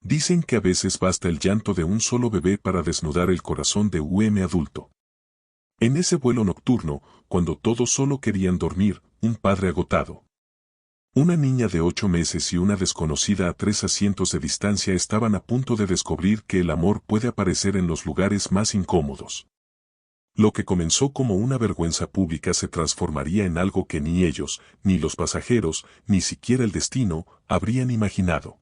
Dicen que a veces basta el llanto de un solo bebé para desnudar el corazón de un adulto. En ese vuelo nocturno, cuando todos solo querían dormir, un padre agotado. Una niña de 8 meses y una desconocida a 3 asientos de distancia estaban a punto de descubrir que el amor puede aparecer en los lugares más incómodos. Lo que comenzó como una vergüenza pública se transformaría en algo que ni ellos, ni los pasajeros, ni siquiera el destino, habrían imaginado.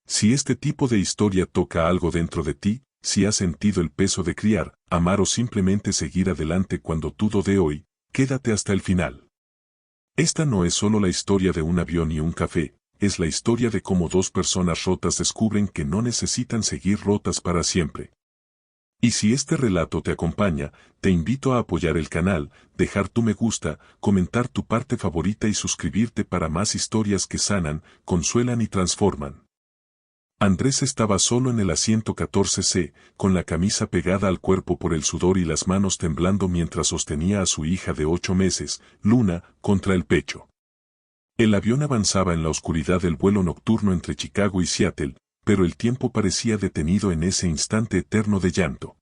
Si este tipo de historia toca algo dentro de ti, si has sentido el peso de criar, amar o simplemente seguir adelante cuando todo de hoy, quédate hasta el final. Esta no es solo la historia de un avión y un café, es la historia de cómo dos personas rotas descubren que no necesitan seguir rotas para siempre. Y si este relato te acompaña, te invito a apoyar el canal, dejar tu me gusta, comentar tu parte favorita y suscribirte para más historias que sanan, consuelan y transforman. Andrés estaba solo en el asiento 14C, con la camisa pegada al cuerpo por el sudor y las manos temblando mientras sostenía a su hija de 8 meses, Luna, contra el pecho. El avión avanzaba en la oscuridad del vuelo nocturno entre Chicago y Seattle, pero el tiempo parecía detenido en ese instante eterno de llanto.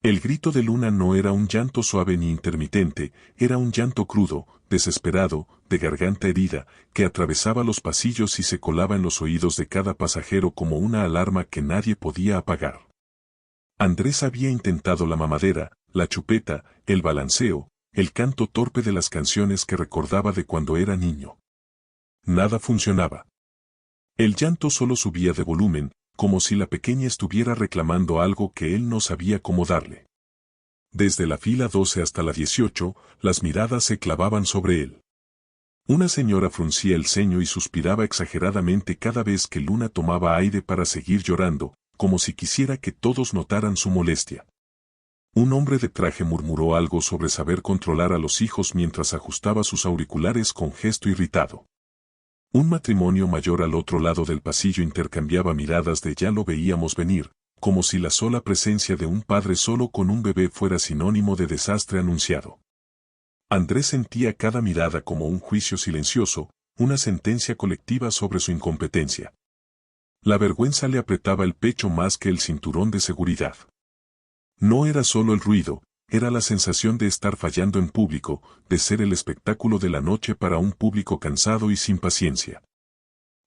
El grito de Luna no era un llanto suave ni intermitente, era un llanto crudo, desesperado, de garganta herida, que atravesaba los pasillos y se colaba en los oídos de cada pasajero como una alarma que nadie podía apagar. Andrés había intentado la mamadera, la chupeta, el balanceo, el canto torpe de las canciones que recordaba de cuando era niño. Nada funcionaba. El llanto solo subía de volumen, como si la pequeña estuviera reclamando algo que él no sabía cómo darle. Desde la fila 12 hasta la 18, las miradas se clavaban sobre él. Una señora fruncía el ceño y suspiraba exageradamente cada vez que Luna tomaba aire para seguir llorando, como si quisiera que todos notaran su molestia. Un hombre de traje murmuró algo sobre saber controlar a los hijos mientras ajustaba sus auriculares con gesto irritado. Un matrimonio mayor al otro lado del pasillo intercambiaba miradas de ya lo veíamos venir, como si la sola presencia de un padre solo con un bebé fuera sinónimo de desastre anunciado. Andrés sentía cada mirada como un juicio silencioso, una sentencia colectiva sobre su incompetencia. La vergüenza le apretaba el pecho más que el cinturón de seguridad. No era solo el ruido, era la sensación de estar fallando en público, de ser el espectáculo de la noche para un público cansado y sin paciencia.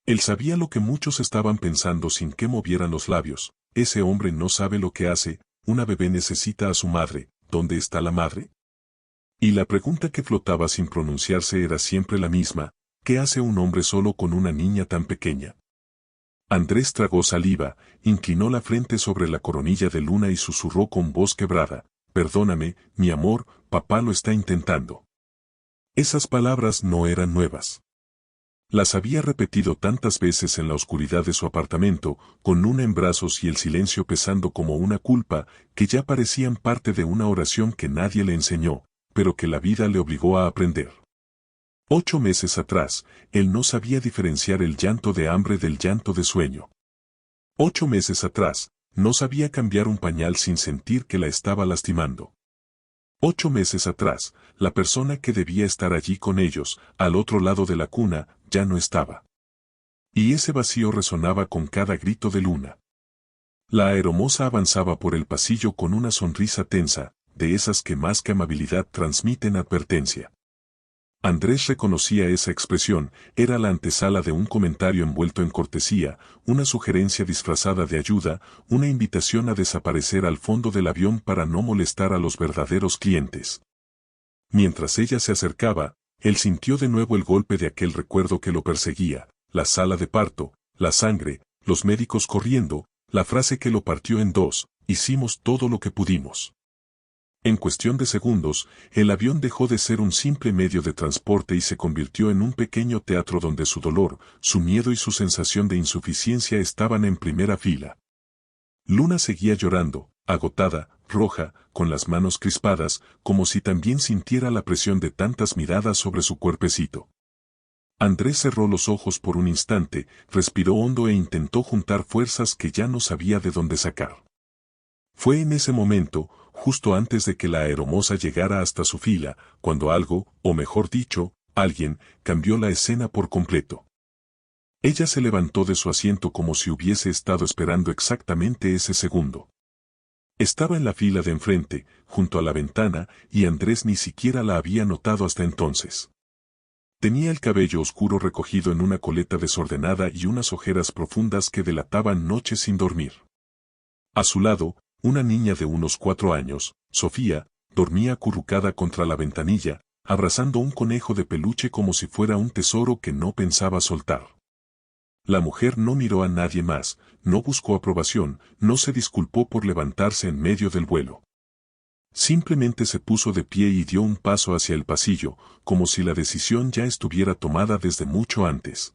Él sabía lo que muchos estaban pensando sin que movieran los labios. Ese hombre no sabe lo que hace, una bebé necesita a su madre, ¿dónde está la madre? Y la pregunta que flotaba sin pronunciarse era siempre la misma, ¿qué hace un hombre solo con una niña tan pequeña? Andrés tragó saliva, inclinó la frente sobre la coronilla de Luna y susurró con voz quebrada, perdóname, mi amor, papá lo está intentando. Esas palabras no eran nuevas. Las había repetido tantas veces en la oscuridad de su apartamento, con Luna en brazos y el silencio pesando como una culpa, que ya parecían parte de una oración que nadie le enseñó, pero que la vida le obligó a aprender. 8 meses atrás, él no sabía diferenciar el llanto de hambre del llanto de sueño. 8 meses atrás, no sabía cambiar un pañal sin sentir que la estaba lastimando. 8 meses atrás, la persona que debía estar allí con ellos, al otro lado de la cuna, ya no estaba. Y ese vacío resonaba con cada grito de Luna. La aeromoza avanzaba por el pasillo con una sonrisa tensa, de esas que más que amabilidad transmiten advertencia. Andrés reconocía esa expresión, era la antesala de un comentario envuelto en cortesía, una sugerencia disfrazada de ayuda, una invitación a desaparecer al fondo del avión para no molestar a los verdaderos clientes. Mientras ella se acercaba, él sintió de nuevo el golpe de aquel recuerdo que lo perseguía, la sala de parto, la sangre, los médicos corriendo, la frase que lo partió en dos, hicimos todo lo que pudimos. En cuestión de segundos, el avión dejó de ser un simple medio de transporte y se convirtió en un pequeño teatro donde su dolor, su miedo y su sensación de insuficiencia estaban en primera fila. Luna seguía llorando, agotada, roja, con las manos crispadas, como si también sintiera la presión de tantas miradas sobre su cuerpecito. Andrés cerró los ojos por un instante, respiró hondo e intentó juntar fuerzas que ya no sabía de dónde sacar. Fue en ese momento, justo antes de que la aeromoza llegara hasta su fila, cuando algo, o mejor dicho, alguien, cambió la escena por completo. Ella se levantó de su asiento como si hubiese estado esperando exactamente ese segundo. Estaba en la fila de enfrente, junto a la ventana, y Andrés ni siquiera la había notado hasta entonces. Tenía el cabello oscuro recogido en una coleta desordenada y unas ojeras profundas que delataban noches sin dormir. A su lado, una niña de unos 4 años, Sofía, dormía acurrucada contra la ventanilla, abrazando un conejo de peluche como si fuera un tesoro que no pensaba soltar. La mujer no miró a nadie más, no buscó aprobación, no se disculpó por levantarse en medio del vuelo. Simplemente se puso de pie y dio un paso hacia el pasillo, como si la decisión ya estuviera tomada desde mucho antes.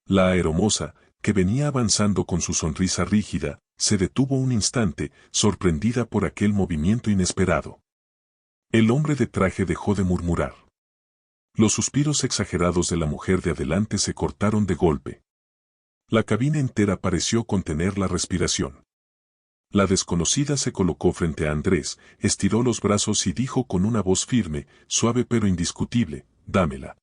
La aeromoza, que venía avanzando con su sonrisa rígida, se detuvo un instante, sorprendida por aquel movimiento inesperado. El hombre de traje dejó de murmurar. Los suspiros exagerados de la mujer de adelante se cortaron de golpe. La cabina entera pareció contener la respiración. La desconocida se colocó frente a Andrés, estiró los brazos y dijo con una voz firme, suave pero indiscutible, «Dámela».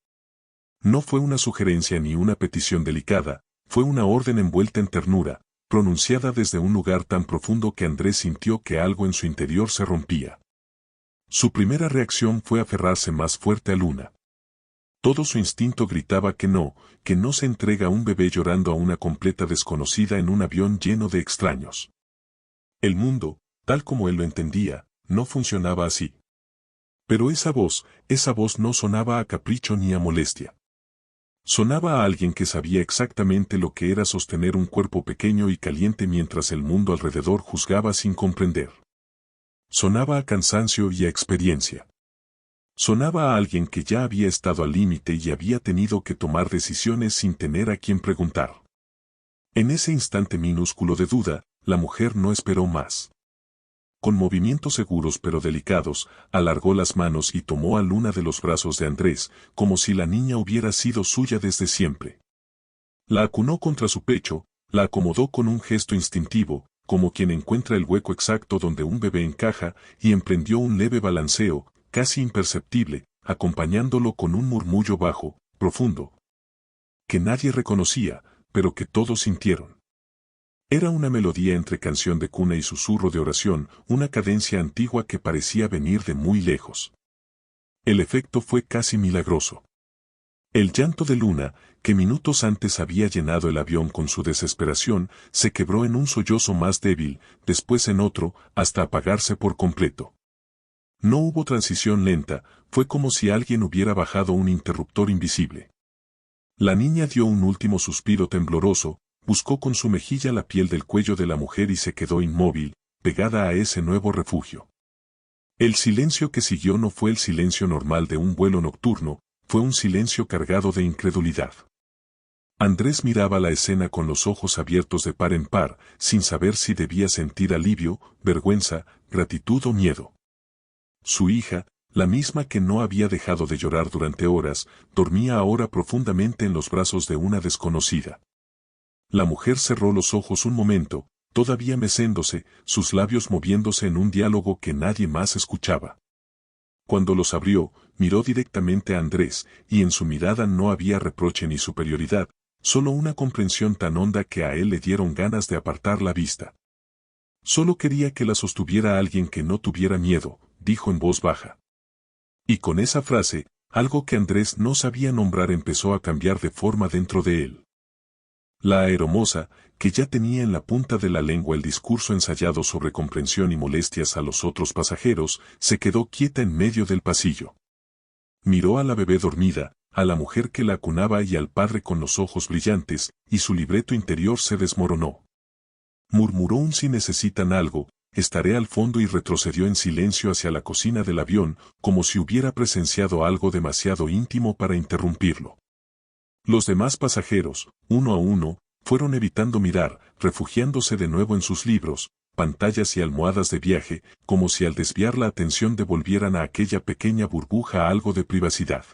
No fue una sugerencia ni una petición delicada, fue una orden envuelta en ternura, pronunciada desde un lugar tan profundo que Andrés sintió que algo en su interior se rompía. Su primera reacción fue aferrarse más fuerte a Luna. Todo su instinto gritaba que no se entrega a un bebé llorando a una completa desconocida en un avión lleno de extraños. El mundo, tal como él lo entendía, no funcionaba así. Pero esa voz no sonaba a capricho ni a molestia. Sonaba a alguien que sabía exactamente lo que era sostener un cuerpo pequeño y caliente mientras el mundo alrededor juzgaba sin comprender. Sonaba a cansancio y a experiencia. Sonaba a alguien que ya había estado al límite y había tenido que tomar decisiones sin tener a quien preguntar. En ese instante minúsculo de duda, la mujer no esperó más. Con movimientos seguros pero delicados, alargó las manos y tomó a Luna de los brazos de Andrés, como si la niña hubiera sido suya desde siempre. La acunó contra su pecho, la acomodó con un gesto instintivo, como quien encuentra el hueco exacto donde un bebé encaja, y emprendió un leve balanceo, casi imperceptible, acompañándolo con un murmullo bajo, profundo, que nadie reconocía, pero que todos sintieron. Era una melodía entre canción de cuna y susurro de oración, una cadencia antigua que parecía venir de muy lejos. El efecto fue casi milagroso. El llanto de Luna, que minutos antes había llenado el avión con su desesperación, se quebró en un sollozo más débil, después en otro, hasta apagarse por completo. No hubo transición lenta, fue como si alguien hubiera bajado un interruptor invisible. La niña dio un último suspiro tembloroso, buscó con su mejilla la piel del cuello de la mujer y se quedó inmóvil, pegada a ese nuevo refugio. El silencio que siguió no fue el silencio normal de un vuelo nocturno, fue un silencio cargado de incredulidad. Andrés miraba la escena con los ojos abiertos de par en par, sin saber si debía sentir alivio, vergüenza, gratitud o miedo. Su hija, la misma que no había dejado de llorar durante horas, dormía ahora profundamente en los brazos de una desconocida. La mujer cerró los ojos un momento, todavía mecéndose, sus labios moviéndose en un diálogo que nadie más escuchaba. Cuando los abrió, miró directamente a Andrés, y en su mirada no había reproche ni superioridad, solo una comprensión tan honda que a él le dieron ganas de apartar la vista. Solo quería que la sostuviera alguien que no tuviera miedo, dijo en voz baja. Y con esa frase, algo que Andrés no sabía nombrar empezó a cambiar de forma dentro de él. La aeromoza, que ya tenía en la punta de la lengua el discurso ensayado sobre comprensión y molestias a los otros pasajeros, se quedó quieta en medio del pasillo. Miró a la bebé dormida, a la mujer que la acunaba y al padre con los ojos brillantes, y su libreto interior se desmoronó. Murmuró un si necesitan algo, estaré al fondo y retrocedió en silencio hacia la cocina del avión, como si hubiera presenciado algo demasiado íntimo para interrumpirlo. Los demás pasajeros, uno a uno, fueron evitando mirar, refugiándose de nuevo en sus libros, pantallas y almohadas de viaje, como si al desviar la atención devolvieran a aquella pequeña burbuja algo de privacidad.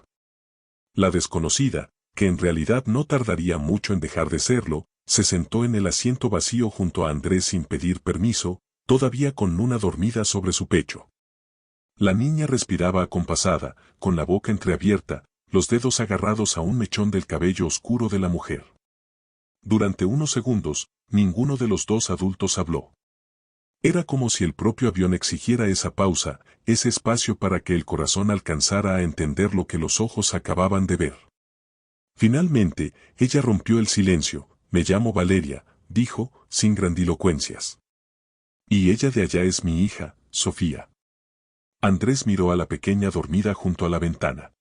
La desconocida, que en realidad no tardaría mucho en dejar de serlo, se sentó en el asiento vacío junto a Andrés sin pedir permiso, todavía con Luna dormida sobre su pecho. La niña respiraba acompasada, con la boca entreabierta, los dedos agarrados a un mechón del cabello oscuro de la mujer. Durante unos segundos, ninguno de los dos adultos habló. Era como si el propio avión exigiera esa pausa, ese espacio para que el corazón alcanzara a entender lo que los ojos acababan de ver. Finalmente, ella rompió el silencio. Me llamo Valeria, dijo, sin grandilocuencias. Y ella de allá es mi hija, Sofía. Andrés miró a la pequeña dormida junto a la ventana.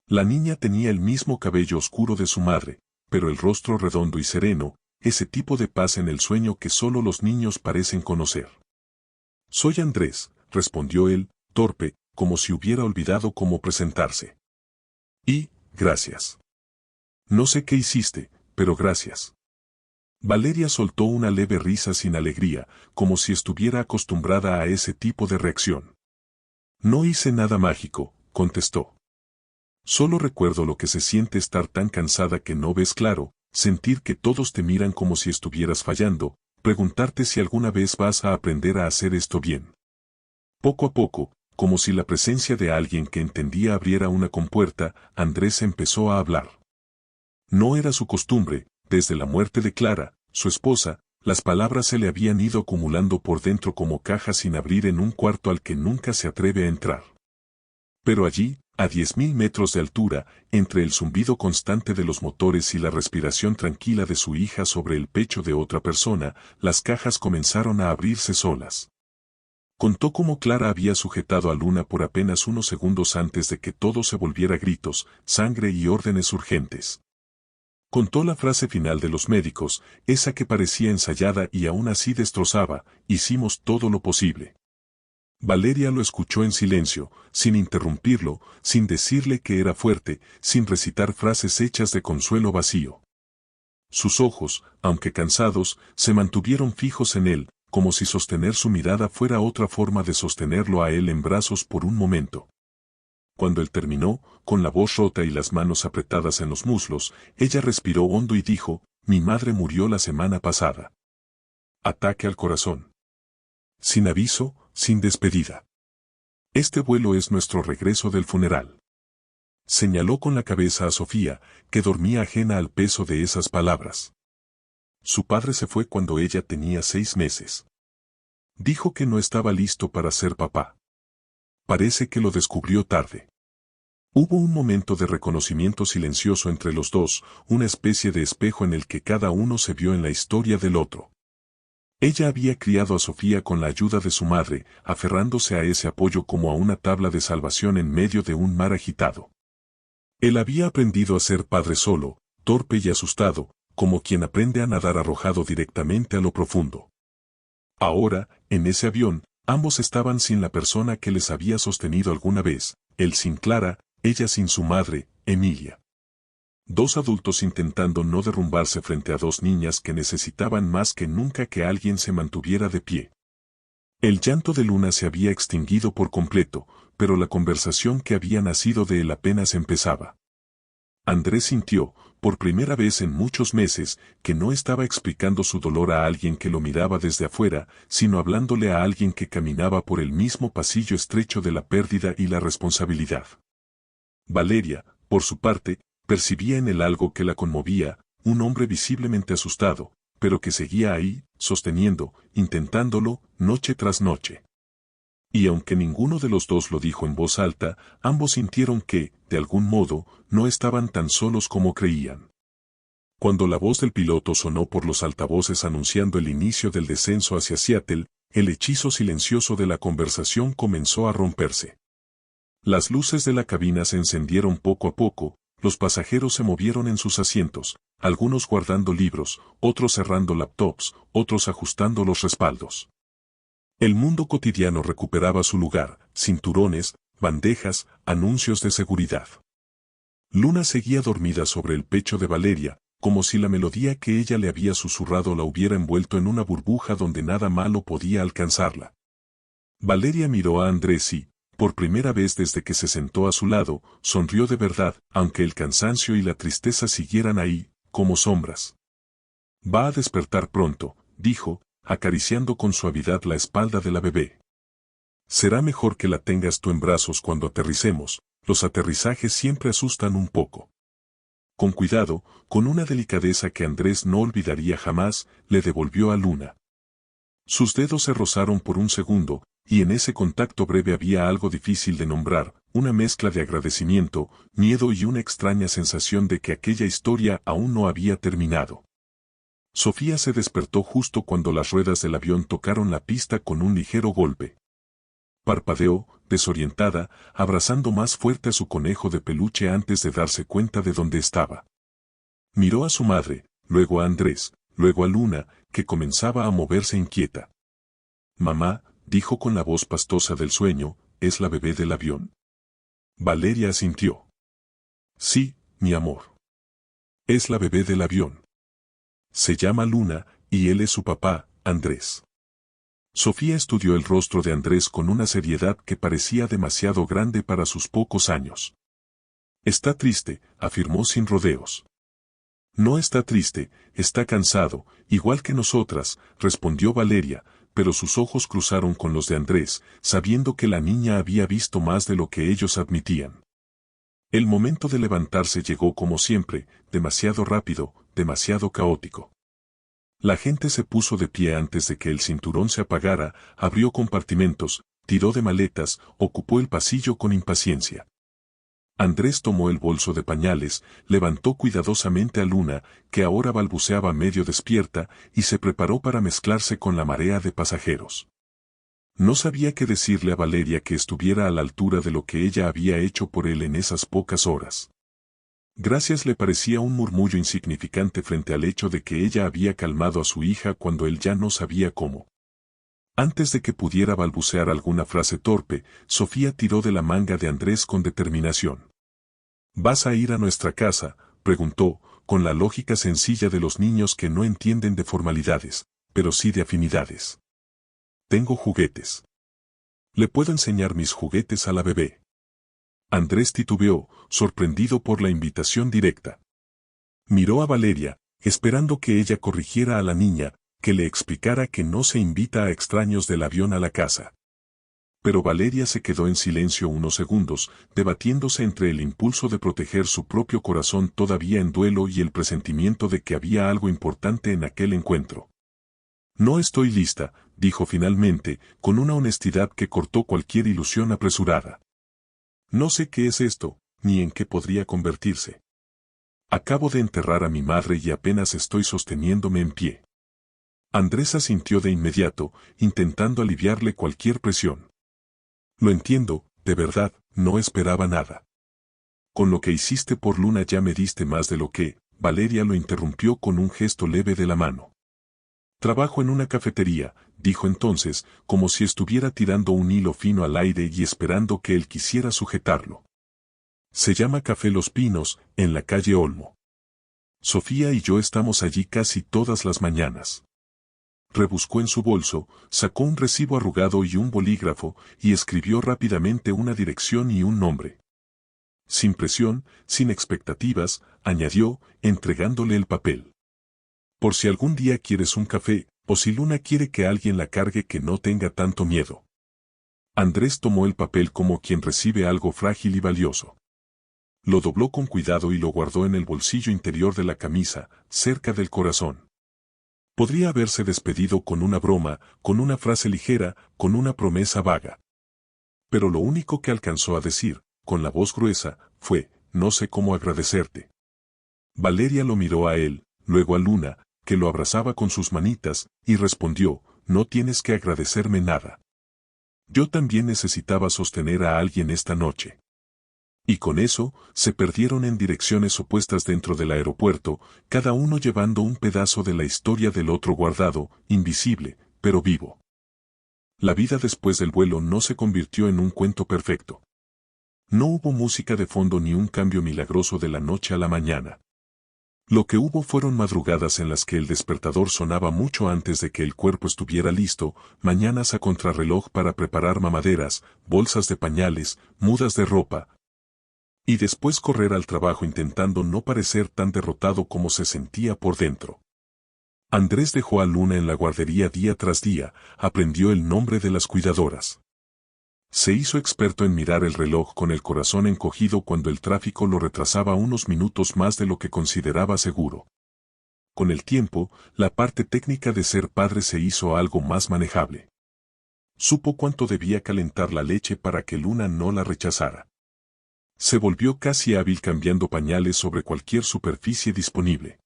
La niña tenía el mismo cabello oscuro de su madre, pero el rostro redondo y sereno, ese tipo de paz en el sueño que solo los niños parecen conocer. Soy Andrés, respondió él, torpe, como si hubiera olvidado cómo presentarse. Y, gracias. No sé qué hiciste, pero gracias. Valeria soltó una leve risa sin alegría, como si estuviera acostumbrada a ese tipo de reacción. No hice nada mágico, contestó. Solo recuerdo lo que se siente estar tan cansada que no ves claro, sentir que todos te miran como si estuvieras fallando, preguntarte si alguna vez vas a aprender a hacer esto bien. Poco a poco, como si la presencia de alguien que entendía abriera una compuerta, Andrés empezó a hablar. No era su costumbre, desde la muerte de Clara, su esposa, las palabras se le habían ido acumulando por dentro como cajas sin abrir en un cuarto al que nunca se atreve a entrar. Pero allí, a 10.000 metros de altura, entre el zumbido constante de los motores y la respiración tranquila de su hija sobre el pecho de otra persona, las cajas comenzaron a abrirse solas. Contó cómo Clara había sujetado a Luna por apenas unos segundos antes de que todo se volviera gritos, sangre y órdenes urgentes. Contó la frase final de los médicos, esa que parecía ensayada y aún así destrozaba, hicimos todo lo posible. Valeria lo escuchó en silencio, sin interrumpirlo, sin decirle que era fuerte, sin recitar frases hechas de consuelo vacío. Sus ojos, aunque cansados, se mantuvieron fijos en él, como si sostener su mirada fuera otra forma de sostenerlo a él en brazos por un momento. Cuando él terminó, con la voz rota y las manos apretadas en los muslos, ella respiró hondo y dijo, mi madre murió la semana pasada. Ataque al corazón. Sin aviso, sin despedida. Este vuelo es nuestro regreso del funeral. Señaló con la cabeza a Sofía, que dormía ajena al peso de esas palabras. Su padre se fue cuando ella tenía 6 meses. Dijo que no estaba listo para ser papá. Parece que lo descubrió tarde. Hubo un momento de reconocimiento silencioso entre los dos, una especie de espejo en el que cada uno se vio en la historia del otro. Ella había criado a Sofía con la ayuda de su madre, aferrándose a ese apoyo como a una tabla de salvación en medio de un mar agitado. Él había aprendido a ser padre solo, torpe y asustado, como quien aprende a nadar arrojado directamente a lo profundo. Ahora, en ese avión, ambos estaban sin la persona que les había sostenido alguna vez, él sin Clara, ella sin su madre, Emilia. Dos adultos intentando no derrumbarse frente a dos niñas que necesitaban más que nunca que alguien se mantuviera de pie. El llanto de Luna se había extinguido por completo, pero la conversación que había nacido de él apenas empezaba. Andrés sintió, por primera vez en muchos meses, que no estaba explicando su dolor a alguien que lo miraba desde afuera, sino hablándole a alguien que caminaba por el mismo pasillo estrecho de la pérdida y la responsabilidad. Valeria, por su parte, percibía en él algo que la conmovía, un hombre visiblemente asustado, pero que seguía ahí, sosteniendo, intentándolo, noche tras noche. Y aunque ninguno de los dos lo dijo en voz alta, ambos sintieron que, de algún modo, no estaban tan solos como creían. Cuando la voz del piloto sonó por los altavoces anunciando el inicio del descenso hacia Seattle, el hechizo silencioso de la conversación comenzó a romperse. Las luces de la cabina se encendieron poco a poco, los pasajeros se movieron en sus asientos, algunos guardando libros, otros cerrando laptops, otros ajustando los respaldos. El mundo cotidiano recuperaba su lugar, cinturones, bandejas, anuncios de seguridad. Luna seguía dormida sobre el pecho de Valeria, como si la melodía que ella le había susurrado la hubiera envuelto en una burbuja donde nada malo podía alcanzarla. Valeria miró a Andrés y, por primera vez desde que se sentó a su lado, sonrió de verdad, aunque el cansancio y la tristeza siguieran ahí, como sombras. Va a despertar pronto, dijo, acariciando con suavidad la espalda de la bebé. Será mejor que la tengas tú en brazos cuando aterricemos, los aterrizajes siempre asustan un poco. Con cuidado, con una delicadeza que Andrés no olvidaría jamás, le devolvió a Luna. Sus dedos se rozaron por un segundo, y en ese contacto breve había algo difícil de nombrar, una mezcla de agradecimiento, miedo y una extraña sensación de que aquella historia aún no había terminado. Sofía se despertó justo cuando las ruedas del avión tocaron la pista con un ligero golpe. Parpadeó, desorientada, abrazando más fuerte a su conejo de peluche antes de darse cuenta de dónde estaba. Miró a su madre, luego a Andrés, luego a Luna, que comenzaba a moverse inquieta. «Mamá», dijo con la voz pastosa del sueño, «¿es la bebé del avión?». Valeria asintió. «Sí, mi amor. Es la bebé del avión. Se llama Luna, y él es su papá, Andrés». Sofía estudió el rostro de Andrés con una seriedad que parecía demasiado grande para sus pocos años. «Está triste», afirmó sin rodeos. «No está triste, está cansado, igual que nosotras», respondió Valeria, pero sus ojos cruzaron con los de Andrés, sabiendo que la niña había visto más de lo que ellos admitían. El momento de levantarse llegó como siempre, demasiado rápido, demasiado caótico. La gente se puso de pie antes de que el cinturón se apagara, abrió compartimentos, tiró de maletas, ocupó el pasillo con impaciencia. Andrés tomó el bolso de pañales, levantó cuidadosamente a Luna, que ahora balbuceaba medio despierta, y se preparó para mezclarse con la marea de pasajeros. No sabía qué decirle a Valeria que estuviera a la altura de lo que ella había hecho por él en esas pocas horas. Gracias le parecía un murmullo insignificante frente al hecho de que ella había calmado a su hija cuando él ya no sabía cómo. Antes de que pudiera balbucear alguna frase torpe, Sofía tiró de la manga de Andrés con determinación. «¿Vas a ir a nuestra casa?», preguntó, con la lógica sencilla de los niños que no entienden de formalidades, pero sí de afinidades. «Tengo juguetes. Le puedo enseñar mis juguetes a la bebé». Andrés titubeó, sorprendido por la invitación directa. Miró a Valeria, esperando que ella corrigiera a la niña, que le explicara que no se invita a extraños del avión a la casa. Pero Valeria se quedó en silencio unos segundos, debatiéndose entre el impulso de proteger su propio corazón todavía en duelo y el presentimiento de que había algo importante en aquel encuentro. «No estoy lista», dijo finalmente, con una honestidad que cortó cualquier ilusión apresurada. «No sé qué es esto, ni en qué podría convertirse. Acabo de enterrar a mi madre y apenas estoy sosteniéndome en pie». Andrés asintió de inmediato, intentando aliviarle cualquier presión. «Lo entiendo, de verdad, no esperaba nada. Con lo que hiciste por Luna ya me diste más de lo que», Valeria lo interrumpió con un gesto leve de la mano. «Trabajo en una cafetería», dijo entonces, como si estuviera tirando un hilo fino al aire y esperando que él quisiera sujetarlo. «Se llama Café Los Pinos, en la calle Olmo. Sofía y yo estamos allí casi todas las mañanas». Rebuscó en su bolso, sacó un recibo arrugado y un bolígrafo, y escribió rápidamente una dirección y un nombre. Sin presión, sin expectativas, añadió, entregándole el papel. «Por si algún día quieres un café, o si Luna quiere que alguien la cargue, que no tenga tanto miedo». Andrés tomó el papel como quien recibe algo frágil y valioso. Lo dobló con cuidado y lo guardó en el bolsillo interior de la camisa, cerca del corazón. Podría haberse despedido con una broma, con una frase ligera, con una promesa vaga. Pero lo único que alcanzó a decir, con la voz gruesa, fue, «No sé cómo agradecerte». Valeria lo miró a él, luego a Luna, que lo abrazaba con sus manitas, y respondió, «No tienes que agradecerme nada. Yo también necesitaba sostener a alguien esta noche». Y con eso, se perdieron en direcciones opuestas dentro del aeropuerto, cada uno llevando un pedazo de la historia del otro guardado, invisible, pero vivo. La vida después del vuelo no se convirtió en un cuento perfecto. No hubo música de fondo ni un cambio milagroso de la noche a la mañana. Lo que hubo fueron madrugadas en las que el despertador sonaba mucho antes de que el cuerpo estuviera listo, mañanas a contrarreloj para preparar mamaderas, bolsas de pañales, mudas de ropa, y después correr al trabajo intentando no parecer tan derrotado como se sentía por dentro. Andrés dejó a Luna en la guardería día tras día, aprendió el nombre de las cuidadoras. Se hizo experto en mirar el reloj con el corazón encogido cuando el tráfico lo retrasaba unos minutos más de lo que consideraba seguro. Con el tiempo, la parte técnica de ser padre se hizo algo más manejable. Supo cuánto debía calentar la leche para que Luna no la rechazara. Se volvió casi hábil cambiando pañales sobre cualquier superficie disponible.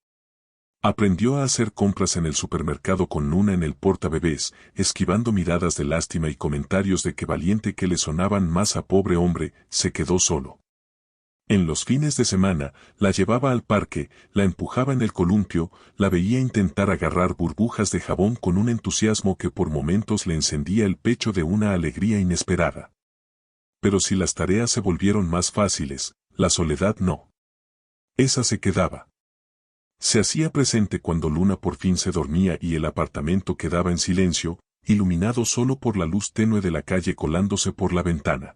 Aprendió a hacer compras en el supermercado con Luna en el portabebés, esquivando miradas de lástima y comentarios de que valiente que le sonaban más a pobre hombre, se quedó solo. En los fines de semana, la llevaba al parque, la empujaba en el columpio, la veía intentar agarrar burbujas de jabón con un entusiasmo que por momentos le encendía el pecho de una alegría inesperada. Pero si las tareas se volvieron más fáciles, la soledad no. Esa se quedaba. Se hacía presente cuando Luna por fin se dormía y el apartamento quedaba en silencio, iluminado solo por la luz tenue de la calle colándose por la ventana.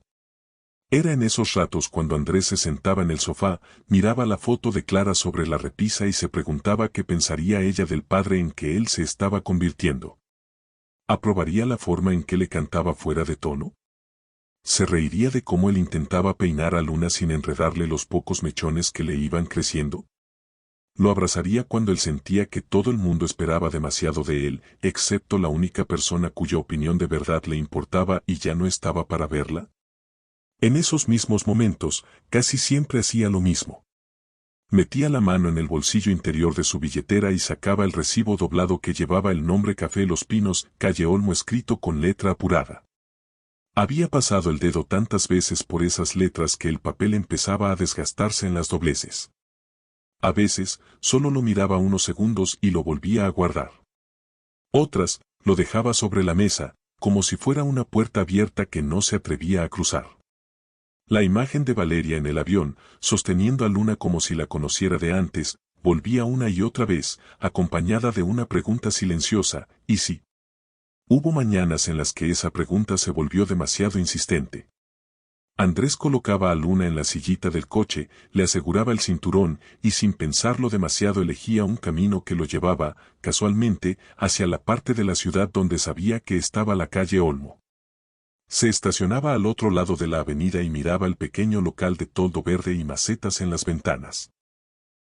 Era en esos ratos cuando Andrés se sentaba en el sofá, miraba la foto de Clara sobre la repisa y se preguntaba qué pensaría ella del padre en que él se estaba convirtiendo. ¿Aprobaría la forma en que le cantaba fuera de tono? ¿Se reiría de cómo él intentaba peinar a Luna sin enredarle los pocos mechones que le iban creciendo? Lo abrazaría cuando él sentía que todo el mundo esperaba demasiado de él, excepto la única persona cuya opinión de verdad le importaba y ya no estaba para verla. En esos mismos momentos, casi siempre hacía lo mismo. Metía la mano en el bolsillo interior de su billetera y sacaba el recibo doblado que llevaba el nombre Café Los Pinos, calle Olmo escrito con letra apurada. Había pasado el dedo tantas veces por esas letras que el papel empezaba a desgastarse en las dobleces. A veces, solo lo miraba unos segundos y lo volvía a guardar. Otras, lo dejaba sobre la mesa, como si fuera una puerta abierta que no se atrevía a cruzar. La imagen de Valeria en el avión, sosteniendo a Luna como si la conociera de antes, volvía una y otra vez, acompañada de una pregunta silenciosa, ¿y si? Hubo mañanas en las que esa pregunta se volvió demasiado insistente. Andrés colocaba a Luna en la sillita del coche, le aseguraba el cinturón y sin pensarlo demasiado elegía un camino que lo llevaba, casualmente, hacia la parte de la ciudad donde sabía que estaba la calle Olmo. Se estacionaba al otro lado de la avenida y miraba el pequeño local de toldo verde y macetas en las ventanas.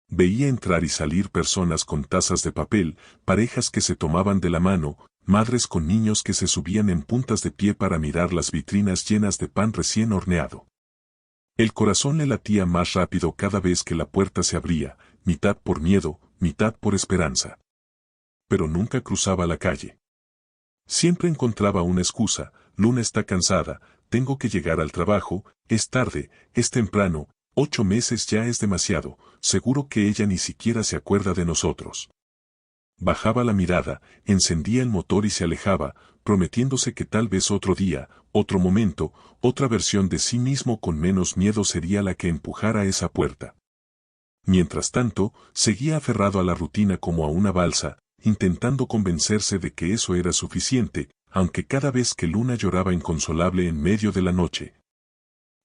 Veía entrar y salir personas con tazas de papel, parejas que se tomaban de la mano, madres con niños que se subían en puntas de pie para mirar las vitrinas llenas de pan recién horneado. El corazón le latía más rápido cada vez que la puerta se abría, mitad por miedo, mitad por esperanza. Pero nunca cruzaba la calle. Siempre encontraba una excusa: Luna está cansada, tengo que llegar al trabajo, es tarde, es temprano, 8 meses ya es demasiado, seguro que ella ni siquiera se acuerda de nosotros. Bajaba la mirada, encendía el motor y se alejaba, prometiéndose que tal vez otro día, otro momento, otra versión de sí mismo con menos miedo sería la que empujara esa puerta. Mientras tanto, seguía aferrado a la rutina como a una balsa, intentando convencerse de que eso era suficiente, aunque cada vez que Luna lloraba inconsolable en medio de la noche.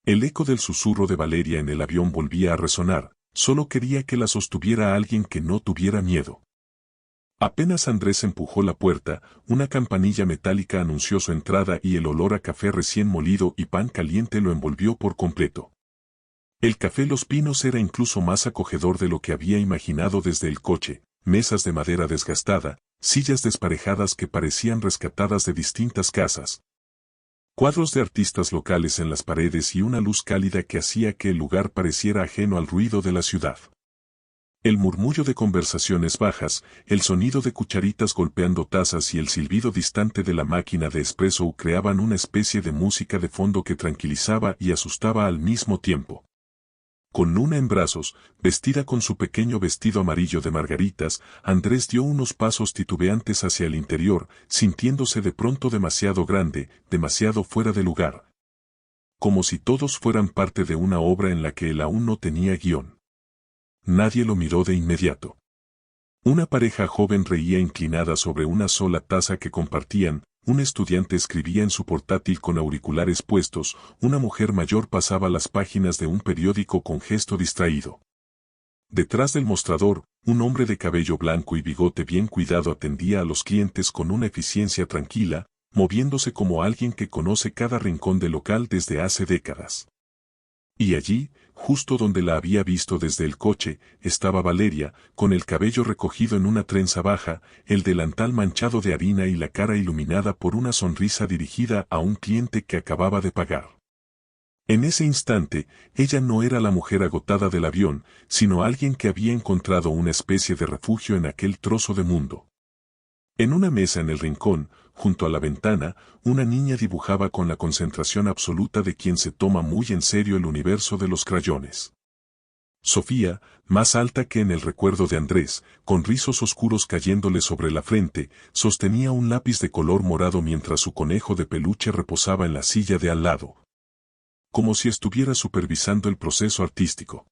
El eco del susurro de Valeria en el avión volvía a resonar, solo quería que la sostuviera alguien que no tuviera miedo. Apenas Andrés empujó la puerta, una campanilla metálica anunció su entrada y el olor a café recién molido y pan caliente lo envolvió por completo. El Café Los Pinos era incluso más acogedor de lo que había imaginado desde el coche: mesas de madera desgastada, sillas desparejadas que parecían rescatadas de distintas casas, cuadros de artistas locales en las paredes y una luz cálida que hacía que el lugar pareciera ajeno al ruido de la ciudad. El murmullo de conversaciones bajas, el sonido de cucharitas golpeando tazas y el silbido distante de la máquina de espresso creaban una especie de música de fondo que tranquilizaba y asustaba al mismo tiempo. Con Luna en brazos, vestida con su pequeño vestido amarillo de margaritas, Andrés dio unos pasos titubeantes hacia el interior, sintiéndose de pronto demasiado grande, demasiado fuera de lugar. Como si todos fueran parte de una obra en la que él aún no tenía guión. Nadie lo miró de inmediato. Una pareja joven reía inclinada sobre una sola taza que compartían, un estudiante escribía en su portátil con auriculares puestos, una mujer mayor pasaba las páginas de un periódico con gesto distraído. Detrás del mostrador, un hombre de cabello blanco y bigote bien cuidado atendía a los clientes con una eficiencia tranquila, moviéndose como alguien que conoce cada rincón del local desde hace décadas. Y allí, justo donde la había visto desde el coche, estaba Valeria, con el cabello recogido en una trenza baja, el delantal manchado de harina y la cara iluminada por una sonrisa dirigida a un cliente que acababa de pagar. En ese instante, ella no era la mujer agotada del avión, sino alguien que había encontrado una especie de refugio en aquel trozo de mundo. En una mesa en el rincón, junto a la ventana, una niña dibujaba con la concentración absoluta de quien se toma muy en serio el universo de los crayones. Sofía, más alta que en el recuerdo de Andrés, con rizos oscuros cayéndole sobre la frente, sostenía un lápiz de color morado mientras su conejo de peluche reposaba en la silla de al lado, como si estuviera supervisando el proceso artístico.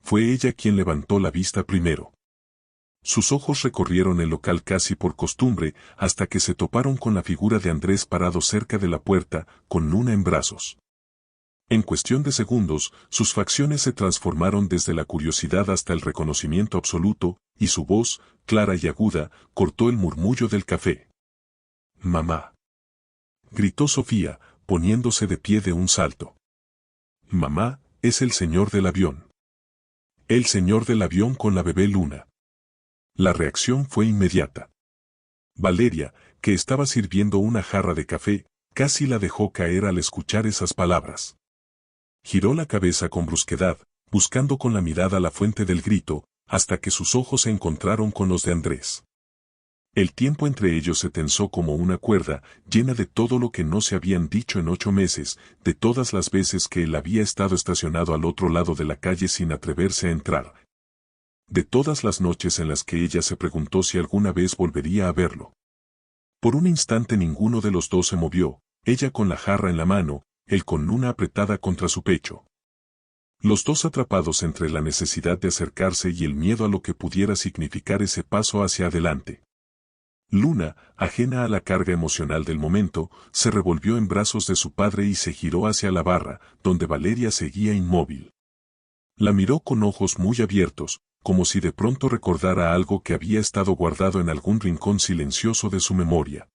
Fue ella quien levantó la vista primero. Sus ojos recorrieron el local casi por costumbre, hasta que se toparon con la figura de Andrés parado cerca de la puerta, con Luna en brazos. En cuestión de segundos, sus facciones se transformaron desde la curiosidad hasta el reconocimiento absoluto, y su voz, clara y aguda, cortó el murmullo del café. «Mamá», gritó Sofía, poniéndose de pie de un salto. «Mamá, es el señor del avión». El señor del avión con la bebé Luna. La reacción fue inmediata. Valeria, que estaba sirviendo una jarra de café, casi la dejó caer al escuchar esas palabras. Giró la cabeza con brusquedad, buscando con la mirada la fuente del grito, hasta que sus ojos se encontraron con los de Andrés. El tiempo entre ellos se tensó como una cuerda, llena de todo lo que no se habían dicho en 8 meses, de todas las veces que él había estado estacionado al otro lado de la calle sin atreverse a entrar. De todas las noches en las que ella se preguntó si alguna vez volvería a verlo. Por un instante ninguno de los dos se movió, ella con la jarra en la mano, él con Luna apretada contra su pecho. Los dos atrapados entre la necesidad de acercarse y el miedo a lo que pudiera significar ese paso hacia adelante. Luna, ajena a la carga emocional del momento, se revolvió en brazos de su padre y se giró hacia la barra, donde Valeria seguía inmóvil. La miró con ojos muy abiertos, como si de pronto recordara algo que había estado guardado en algún rincón silencioso de su memoria.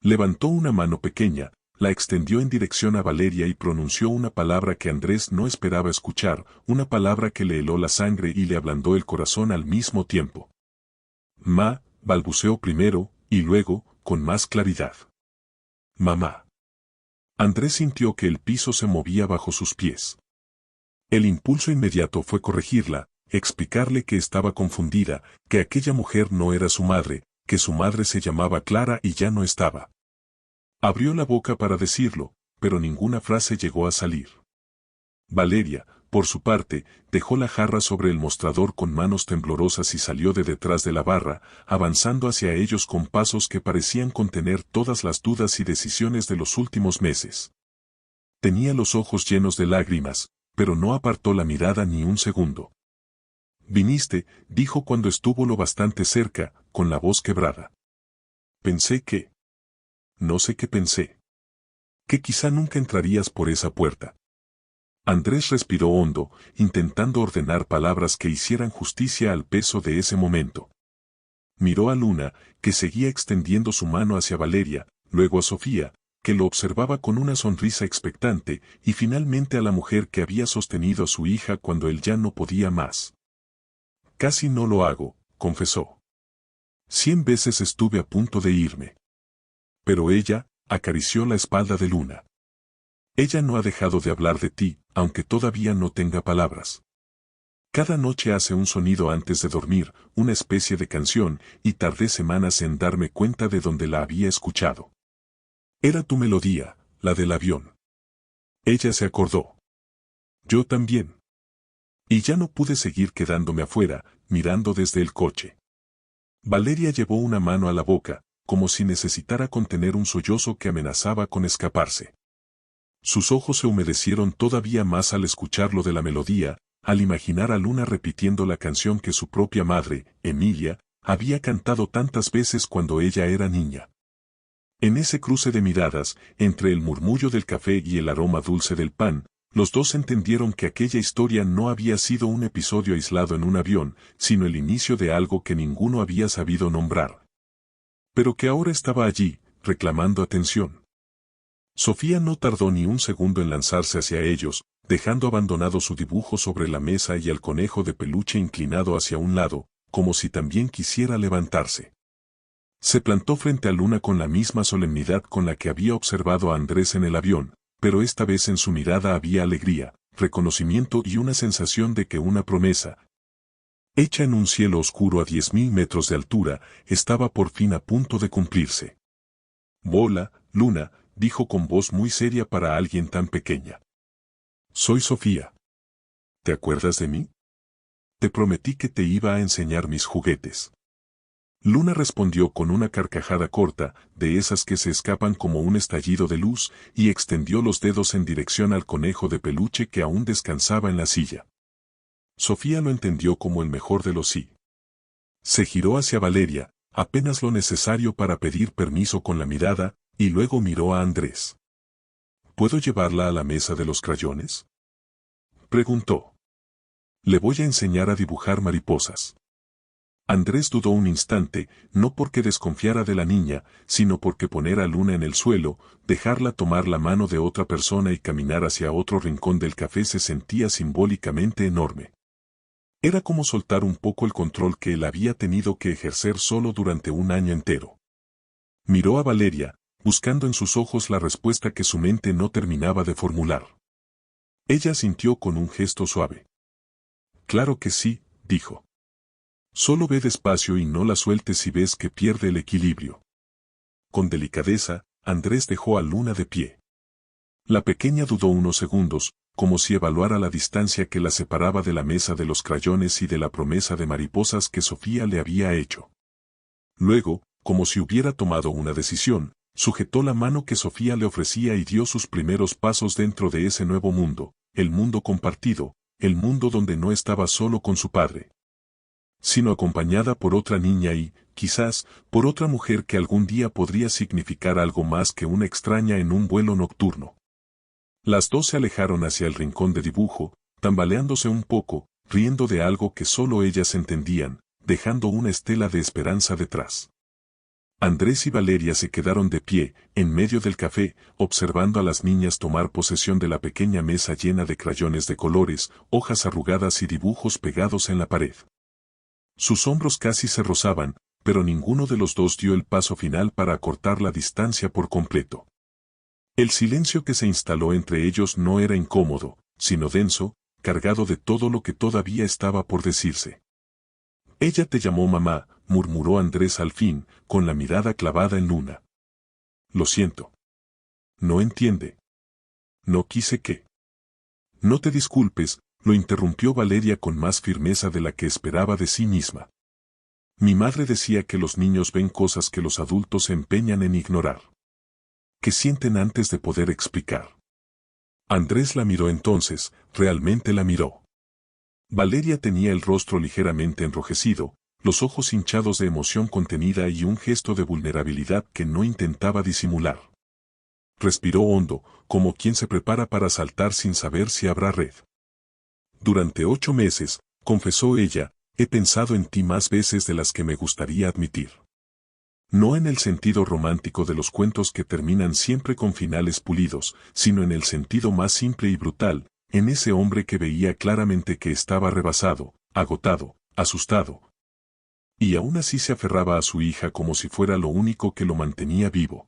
Levantó una mano pequeña, la extendió en dirección a Valeria y pronunció una palabra que Andrés no esperaba escuchar, una palabra que le heló la sangre y le ablandó el corazón al mismo tiempo. «Ma», balbuceó primero, y luego, con más claridad. «Mamá». Andrés sintió que el piso se movía bajo sus pies. El impulso inmediato fue corregirla, explicarle que estaba confundida, que aquella mujer no era su madre, que su madre se llamaba Clara y ya no estaba. Abrió la boca para decirlo, pero ninguna frase llegó a salir. Valeria, por su parte, dejó la jarra sobre el mostrador con manos temblorosas y salió de detrás de la barra, avanzando hacia ellos con pasos que parecían contener todas las dudas y decisiones de los últimos meses. Tenía los ojos llenos de lágrimas, pero no apartó la mirada ni un segundo. «Viniste», dijo cuando estuvo lo bastante cerca, con la voz quebrada. «Pensé que... no sé qué pensé. Que quizá nunca entrarías por esa puerta». Andrés respiró hondo, intentando ordenar palabras que hicieran justicia al peso de ese momento. Miró a Luna, que seguía extendiendo su mano hacia Valeria, luego a Sofía, que lo observaba con una sonrisa expectante, y finalmente a la mujer que había sostenido a su hija cuando él ya no podía más. «Casi no lo hago», confesó. «100 veces estuve a punto de irme». Pero ella acarició la espalda de Luna. «Ella no ha dejado de hablar de ti, aunque todavía no tenga palabras. Cada noche hace un sonido antes de dormir, una especie de canción, y tardé semanas en darme cuenta de dónde la había escuchado. Era tu melodía, la del avión». Ella se acordó. «Yo también». Y ya no pude seguir quedándome afuera, mirando desde el coche. Valeria llevó una mano a la boca, como si necesitara contener un sollozo que amenazaba con escaparse. Sus ojos se humedecieron todavía más al escuchar lo de la melodía, al imaginar a Luna repitiendo la canción que su propia madre, Emilia, había cantado tantas veces cuando ella era niña. En ese cruce de miradas, entre el murmullo del café y el aroma dulce del pan, los dos entendieron que aquella historia no había sido un episodio aislado en un avión, sino el inicio de algo que ninguno había sabido nombrar. Pero que ahora estaba allí, reclamando atención. Sofía no tardó ni un segundo en lanzarse hacia ellos, dejando abandonado su dibujo sobre la mesa y al conejo de peluche inclinado hacia un lado, como si también quisiera levantarse. Se plantó frente a Luna con la misma solemnidad con la que había observado a Andrés en el avión, pero esta vez en su mirada había alegría, reconocimiento y una sensación de que una promesa, hecha en un cielo oscuro a 10.000 metros de altura, estaba por fin a punto de cumplirse. «Hola, Luna», dijo con voz muy seria para alguien tan pequeña. «Soy Sofía. ¿Te acuerdas de mí? Te prometí que te iba a enseñar mis juguetes». Luna respondió con una carcajada corta, de esas que se escapan como un estallido de luz, y extendió los dedos en dirección al conejo de peluche que aún descansaba en la silla. Sofía lo entendió como el mejor de los sí. Se giró hacia Valeria, apenas lo necesario para pedir permiso con la mirada, y luego miró a Andrés. ¿Puedo llevarla a la mesa de los crayones?, preguntó. Le voy a enseñar a dibujar mariposas. Andrés dudó un instante, no porque desconfiara de la niña, sino porque poner a Luna en el suelo, dejarla tomar la mano de otra persona y caminar hacia otro rincón del café se sentía simbólicamente enorme. Era como soltar un poco el control que él había tenido que ejercer solo durante un año entero. Miró a Valeria, buscando en sus ojos la respuesta que su mente no terminaba de formular. Ella sintió con un gesto suave. «Claro que sí», dijo. «Solo ve despacio y no la sueltes si ves que pierde el equilibrio». Con delicadeza, Andrés dejó a Luna de pie. La pequeña dudó unos segundos, como si evaluara la distancia que la separaba de la mesa de los crayones y de la promesa de mariposas que Sofía le había hecho. Luego, como si hubiera tomado una decisión, sujetó la mano que Sofía le ofrecía y dio sus primeros pasos dentro de ese nuevo mundo, el mundo compartido, el mundo donde no estaba solo con su padre, sino acompañada por otra niña y, quizás, por otra mujer que algún día podría significar algo más que una extraña en un vuelo nocturno. Las dos se alejaron hacia el rincón de dibujo, tambaleándose un poco, riendo de algo que solo ellas entendían, dejando una estela de esperanza detrás. Andrés y Valeria se quedaron de pie, en medio del café, observando a las niñas tomar posesión de la pequeña mesa llena de crayones de colores, hojas arrugadas y dibujos pegados en la pared. Sus hombros casi se rozaban, pero ninguno de los dos dio el paso final para acortar la distancia por completo. El silencio que se instaló entre ellos no era incómodo, sino denso, cargado de todo lo que todavía estaba por decirse. «Ella te llamó mamá», murmuró Andrés al fin, con la mirada clavada en Luna. «Lo siento. No entiende. No quise que». «No te disculpes», lo interrumpió Valeria con más firmeza de la que esperaba de sí misma. «Mi madre decía que los niños ven cosas que los adultos se empeñan en ignorar. Que sienten antes de poder explicar». Andrés la miró entonces, realmente la miró. Valeria tenía el rostro ligeramente enrojecido, los ojos hinchados de emoción contenida y un gesto de vulnerabilidad que no intentaba disimular. Respiró hondo, como quien se prepara para saltar sin saber si habrá red. «Durante 8 meses», confesó ella, «he pensado en ti más veces de las que me gustaría admitir. No en el sentido romántico de los cuentos que terminan siempre con finales pulidos, sino en el sentido más simple y brutal, en ese hombre que veía claramente que estaba rebasado, agotado, asustado. Y aún así se aferraba a su hija como si fuera lo único que lo mantenía vivo.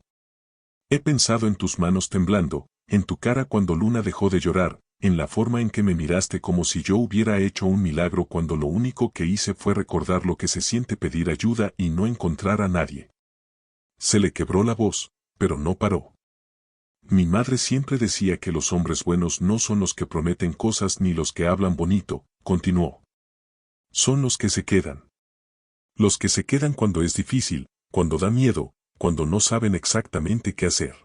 He pensado en tus manos temblando, en tu cara cuando Luna dejó de llorar, en la forma en que me miraste como si yo hubiera hecho un milagro cuando lo único que hice fue recordar lo que se siente pedir ayuda y no encontrar a nadie». Se le quebró la voz, pero no paró. «Mi madre siempre decía que los hombres buenos no son los que prometen cosas ni los que hablan bonito», continuó. «Son los que se quedan. Los que se quedan cuando es difícil, cuando da miedo, cuando no saben exactamente qué hacer».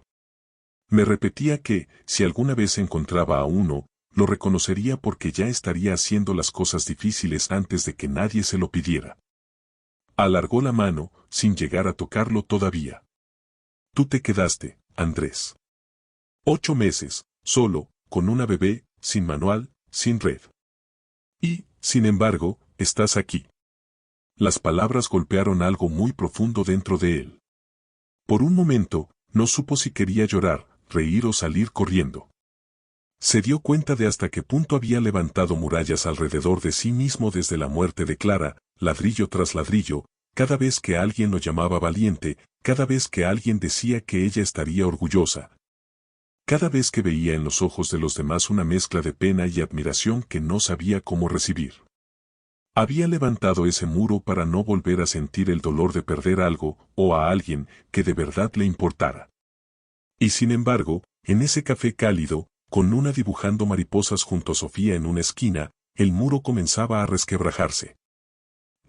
Me repetía que, si alguna vez encontraba a uno, lo reconocería porque ya estaría haciendo las cosas difíciles antes de que nadie se lo pidiera. Alargó la mano, sin llegar a tocarlo todavía. «Tú te quedaste, Andrés. 8 meses, solo, con una bebé, sin manual, sin red. Y, sin embargo, estás aquí». Las palabras golpearon algo muy profundo dentro de él. Por un momento, no supo si quería llorar, reír o salir corriendo. Se dio cuenta de hasta qué punto había levantado murallas alrededor de sí mismo desde la muerte de Clara, ladrillo tras ladrillo, cada vez que alguien lo llamaba valiente, cada vez que alguien decía que ella estaría orgullosa. Cada vez que veía en los ojos de los demás una mezcla de pena y admiración que no sabía cómo recibir. Había levantado ese muro para no volver a sentir el dolor de perder algo, o a alguien, que de verdad le importara. Y sin embargo, en ese café cálido, con Luna dibujando mariposas junto a Sofía en una esquina, el muro comenzaba a resquebrajarse.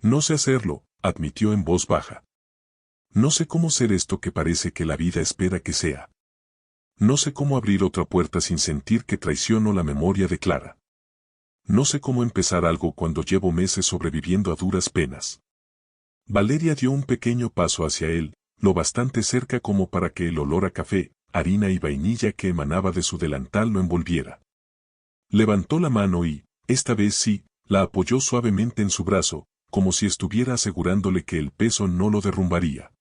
No sé hacerlo, admitió en voz baja. No sé cómo ser esto que parece que la vida espera que sea. No sé cómo abrir otra puerta sin sentir que traiciono la memoria de Clara. No sé cómo empezar algo cuando llevo meses sobreviviendo a duras penas. Valeria dio un pequeño paso hacia él, lo bastante cerca como para que el olor a café, harina y vainilla que emanaba de su delantal lo envolviera. Levantó la mano y, esta vez sí, la apoyó suavemente en su brazo, como si estuviera asegurándole que el peso no lo derrumbaría.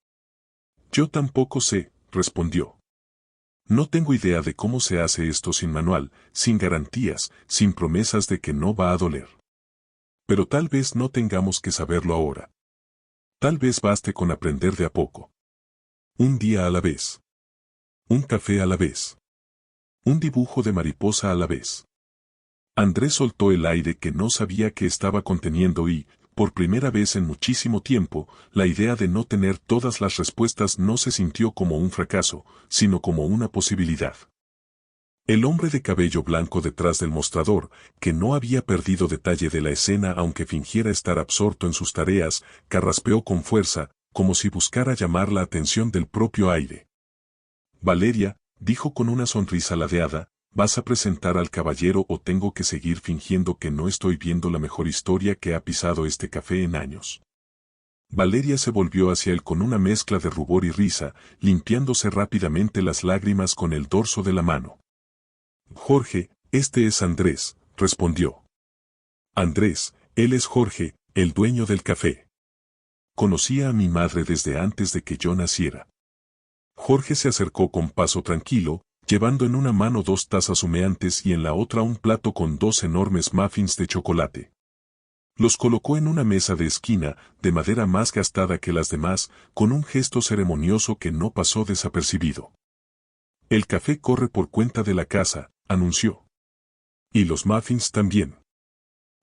Yo tampoco sé, respondió. No tengo idea de cómo se hace esto sin manual, sin garantías, sin promesas de que no va a doler. Pero tal vez no tengamos que saberlo ahora. Tal vez baste con aprender de a poco. Un día a la vez. Un café a la vez. Un dibujo de mariposa a la vez. Andrés soltó el aire que no sabía que estaba conteniendo y, por primera vez en muchísimo tiempo, la idea de no tener todas las respuestas no se sintió como un fracaso, sino como una posibilidad. El hombre de cabello blanco detrás del mostrador, que no había perdido detalle de la escena aunque fingiera estar absorto en sus tareas, carraspeó con fuerza, como si buscara llamar la atención del propio aire. Valeria, dijo con una sonrisa ladeada, ¿vas a presentar al caballero o tengo que seguir fingiendo que no estoy viendo la mejor historia que ha pisado este café en años? Valeria se volvió hacia él con una mezcla de rubor y risa, limpiándose rápidamente las lágrimas con el dorso de la mano. Jorge, este es Andrés, respondió. Andrés, él es Jorge, el dueño del café. Conocía a mi madre desde antes de que yo naciera. Jorge se acercó con paso tranquilo, llevando en una mano 2 tazas humeantes y en la otra un plato con 2 enormes muffins de chocolate. Los colocó en una mesa de esquina, de madera más gastada que las demás, con un gesto ceremonioso que no pasó desapercibido. El café corre por cuenta de la casa, anunció. Y los muffins también.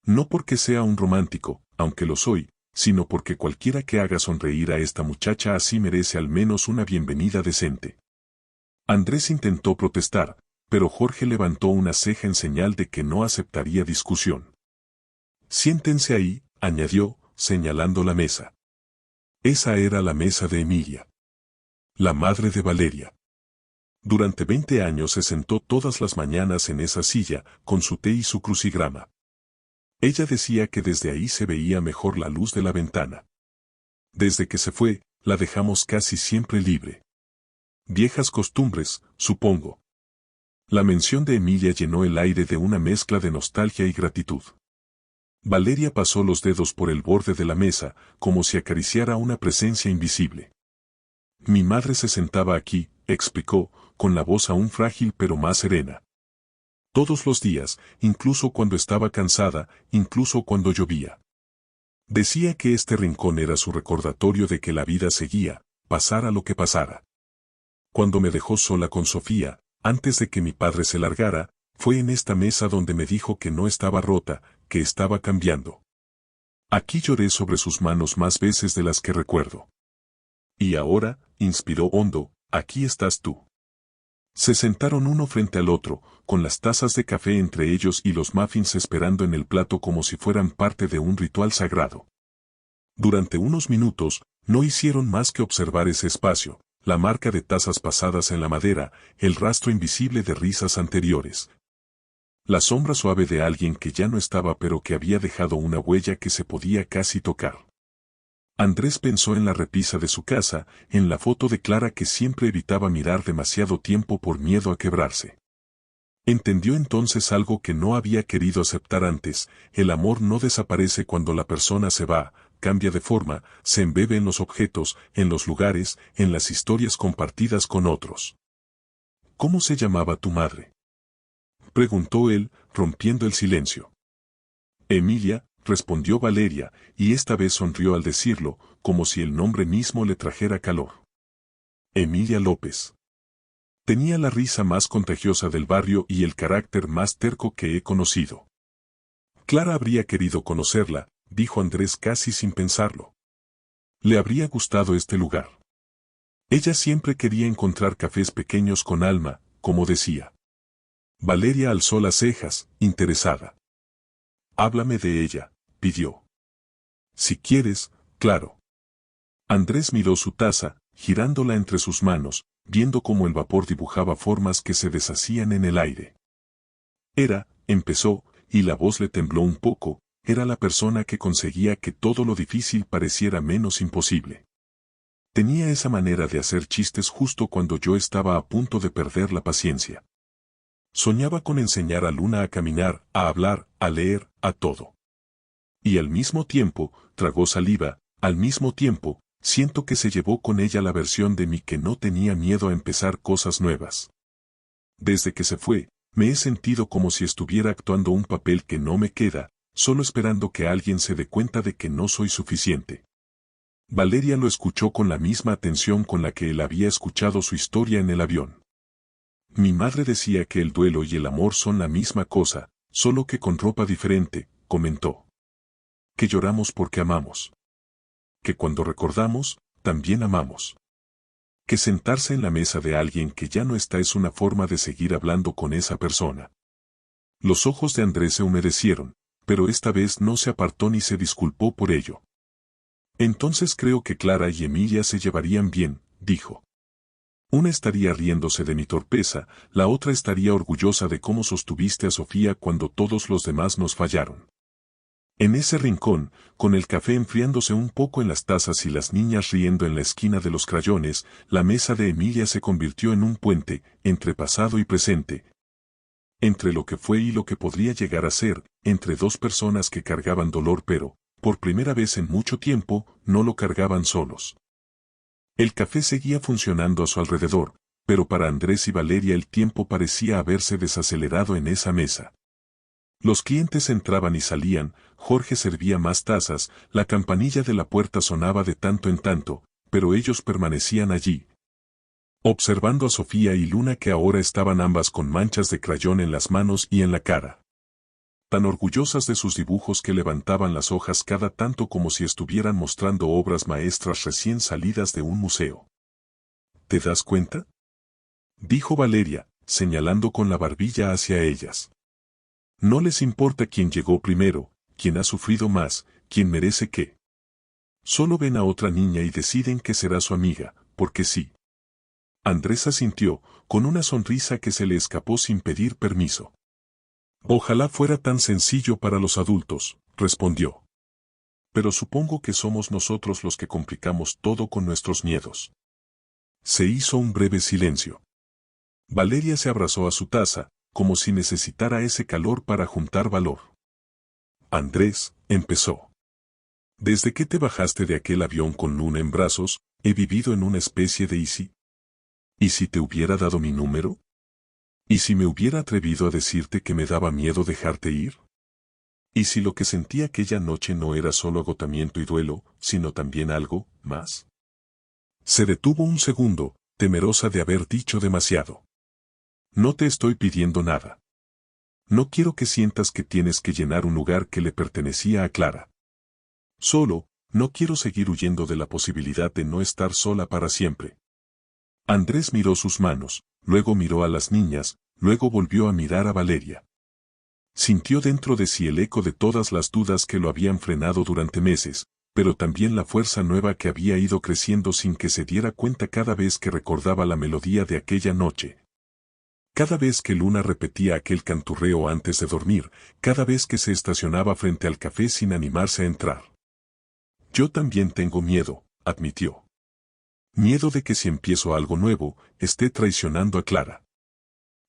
No porque sea un romántico, aunque lo soy, sino porque cualquiera que haga sonreír a esta muchacha así merece al menos una bienvenida decente. Andrés intentó protestar, pero Jorge levantó una ceja en señal de que no aceptaría discusión. Siéntense ahí, añadió, señalando la mesa. Esa era la mesa de Emilia, la madre de Valeria. Durante 20 años se sentó todas las mañanas en esa silla, con su té y su crucigrama. Ella decía que desde ahí se veía mejor la luz de la ventana. Desde que se fue, la dejamos casi siempre libre. Viejas costumbres, supongo. La mención de Emilia llenó el aire de una mezcla de nostalgia y gratitud. Valeria pasó los dedos por el borde de la mesa, como si acariciara una presencia invisible. Mi madre se sentaba aquí, explicó, con la voz aún frágil pero más serena. Todos los días, incluso cuando estaba cansada, incluso cuando llovía. Decía que este rincón era su recordatorio de que la vida seguía, pasara lo que pasara. Cuando me dejó sola con Sofía, antes de que mi padre se largara, fue en esta mesa donde me dijo que no estaba rota, que estaba cambiando. Aquí lloré sobre sus manos más veces de las que recuerdo. Y ahora, inspiró hondo, aquí estás tú. Se sentaron uno frente al otro, con las tazas de café entre ellos y los muffins esperando en el plato como si fueran parte de un ritual sagrado. Durante unos minutos, no hicieron más que observar ese espacio, la marca de tazas pasadas en la madera, el rastro invisible de risas anteriores. La sombra suave de alguien que ya no estaba pero que había dejado una huella que se podía casi tocar. Andrés pensó en la repisa de su casa, en la foto de Clara que siempre evitaba mirar demasiado tiempo por miedo a quebrarse. Entendió entonces algo que no había querido aceptar antes: el amor no desaparece cuando la persona se va, cambia de forma, se embebe en los objetos, en los lugares, en las historias compartidas con otros. ¿Cómo se llamaba tu madre?, preguntó él, rompiendo el silencio. Emilia, respondió Valeria, y esta vez sonrió al decirlo, como si el nombre mismo le trajera calor. Emilia López. Tenía la risa más contagiosa del barrio y el carácter más terco que he conocido. Clara habría querido conocerla, dijo Andrés casi sin pensarlo. Le habría gustado este lugar. Ella siempre quería encontrar cafés pequeños con alma, como decía. Valeria alzó las cejas, interesada. Háblame de ella, pidió. Si quieres, claro. Andrés miró su taza, girándola entre sus manos, viendo cómo el vapor dibujaba formas que se deshacían en el aire. Empezó, y la voz le tembló un poco, era la persona que conseguía que todo lo difícil pareciera menos imposible. Tenía esa manera de hacer chistes justo cuando yo estaba a punto de perder la paciencia. Soñaba con enseñar a Luna a caminar, a hablar, a leer, a todo. Y al mismo tiempo, tragó saliva, al mismo tiempo, siento que se llevó con ella la versión de mí que no tenía miedo a empezar cosas nuevas. Desde que se fue, me he sentido como si estuviera actuando un papel que no me queda, solo esperando que alguien se dé cuenta de que no soy suficiente. Valeria lo escuchó con la misma atención con la que él había escuchado su historia en el avión. Mi madre decía que el duelo y el amor son la misma cosa, solo que con ropa diferente, comentó. Que lloramos porque amamos. Que cuando recordamos, también amamos. Que sentarse en la mesa de alguien que ya no está es una forma de seguir hablando con esa persona. Los ojos de Andrés se humedecieron, pero esta vez no se apartó ni se disculpó por ello. Entonces creo que Clara y Emilia se llevarían bien, dijo. Una estaría riéndose de mi torpeza, la otra estaría orgullosa de cómo sostuviste a Sofía cuando todos los demás nos fallaron. En ese rincón, con el café enfriándose un poco en las tazas y las niñas riendo en la esquina de los crayones, la mesa de Emilia se convirtió en un puente, entre pasado y presente. Entre lo que fue y lo que podría llegar a ser, entre dos personas que cargaban dolor pero, por primera vez en mucho tiempo, no lo cargaban solos. El café seguía funcionando a su alrededor, pero para Andrés y Valeria el tiempo parecía haberse desacelerado en esa mesa. Los clientes entraban y salían, Jorge servía más tazas, la campanilla de la puerta sonaba de tanto en tanto, pero ellos permanecían allí, observando a Sofía y Luna que ahora estaban ambas con manchas de crayón en las manos y en la cara. Tan orgullosas de sus dibujos que levantaban las hojas cada tanto como si estuvieran mostrando obras maestras recién salidas de un museo. ¿Te das cuenta?, dijo Valeria, señalando con la barbilla hacia ellas. No les importa quién llegó primero, quién ha sufrido más, quién merece qué. Solo ven a otra niña y deciden que será su amiga, porque sí. Andrés asintió, con una sonrisa que se le escapó sin pedir permiso. Ojalá fuera tan sencillo para los adultos, respondió. Pero supongo que somos nosotros los que complicamos todo con nuestros miedos. Se hizo un breve silencio. Valeria se abrazó a su taza, como si necesitara ese calor para juntar valor. Andrés, empezó. Desde que te bajaste de aquel avión con Luna en brazos, he vivido en una especie de ¿y si? ¿Y si te hubiera dado mi número? ¿Y si me hubiera atrevido a decirte que me daba miedo dejarte ir? ¿Y si lo que sentí aquella noche no era solo agotamiento y duelo, sino también algo más? Se detuvo un segundo, temerosa de haber dicho demasiado. No te estoy pidiendo nada. No quiero que sientas que tienes que llenar un lugar que le pertenecía a Clara. Solo, no quiero seguir huyendo de la posibilidad de no estar sola para siempre. Andrés miró sus manos, luego miró a las niñas, luego volvió a mirar a Valeria. Sintió dentro de sí el eco de todas las dudas que lo habían frenado durante meses, pero también la fuerza nueva que había ido creciendo sin que se diera cuenta cada vez que recordaba la melodía de aquella noche. Cada vez que Luna repetía aquel canturreo antes de dormir, cada vez que se estacionaba frente al café sin animarse a entrar. Yo también tengo miedo, admitió. Miedo de que si empiezo algo nuevo, esté traicionando a Clara.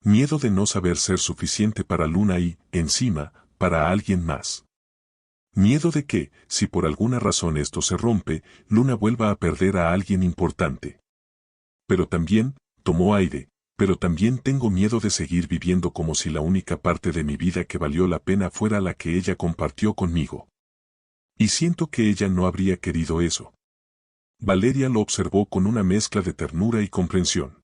Miedo de no saber ser suficiente para Luna y, encima, para alguien más. Miedo de que, si por alguna razón esto se rompe, Luna vuelva a perder a alguien importante. Pero también, tomó aire, pero también tengo miedo de seguir viviendo como si la única parte de mi vida que valió la pena fuera la que ella compartió conmigo. Y siento que ella no habría querido eso. Valeria lo observó con una mezcla de ternura y comprensión.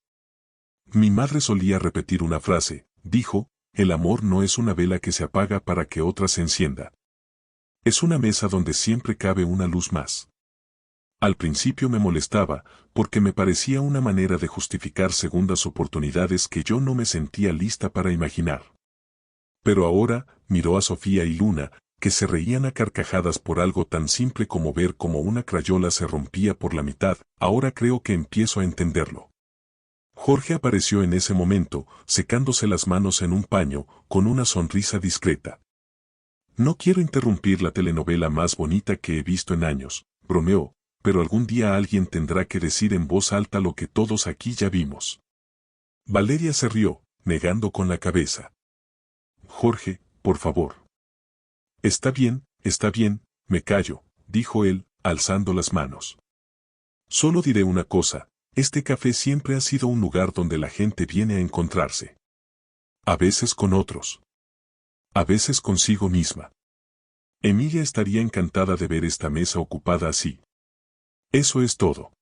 Mi madre solía repetir una frase, dijo, el amor no es una vela que se apaga para que otra se encienda. Es una mesa donde siempre cabe una luz más. Al principio me molestaba, porque me parecía una manera de justificar segundas oportunidades que yo no me sentía lista para imaginar. Pero ahora, miró a Sofía y Luna, que se reían a carcajadas por algo tan simple como ver cómo una crayola se rompía por la mitad, ahora creo que empiezo a entenderlo. Jorge apareció en ese momento, secándose las manos en un paño, con una sonrisa discreta. No quiero interrumpir la telenovela más bonita que he visto en años, bromeó, pero algún día alguien tendrá que decir en voz alta lo que todos aquí ya vimos. Valeria se rió, negando con la cabeza. Jorge, por favor. Está bien, me callo, dijo él, alzando las manos. Solo diré una cosa, este café siempre ha sido un lugar donde la gente viene a encontrarse. A veces con otros. A veces consigo misma. Emilia estaría encantada de ver esta mesa ocupada así. Eso es todo.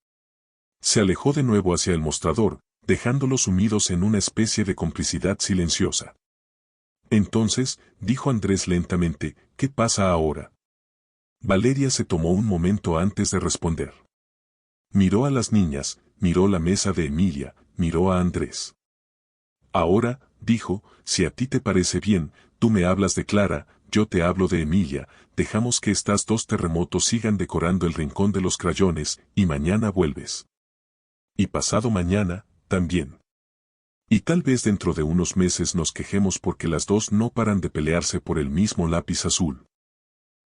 Se alejó de nuevo hacia el mostrador, dejándolos sumidos en una especie de complicidad silenciosa. Entonces, dijo Andrés lentamente, ¿qué pasa ahora? Valeria se tomó un momento antes de responder. Miró a las niñas, miró la mesa de Emilia, miró a Andrés. Ahora, dijo, si a ti te parece bien, tú me hablas de Clara, yo te hablo de Emilia, dejamos que estas dos terremotos sigan decorando el rincón de los crayones, y mañana vuelves. Y pasado mañana, también. Y tal vez dentro de unos meses nos quejemos porque las dos no paran de pelearse por el mismo lápiz azul.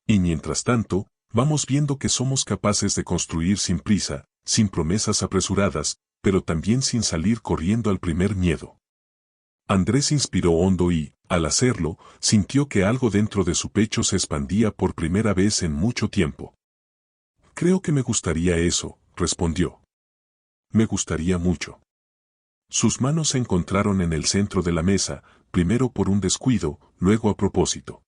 Y mientras tanto, vamos viendo que somos capaces de construir sin prisa, sin promesas apresuradas, pero también sin salir corriendo al primer miedo. Andrés inspiró hondo y, al hacerlo, sintió que algo dentro de su pecho se expandía por primera vez en mucho tiempo. Creo que me gustaría eso, respondió. Me gustaría mucho. Sus manos se encontraron en el centro de la mesa, primero por un descuido, luego a propósito.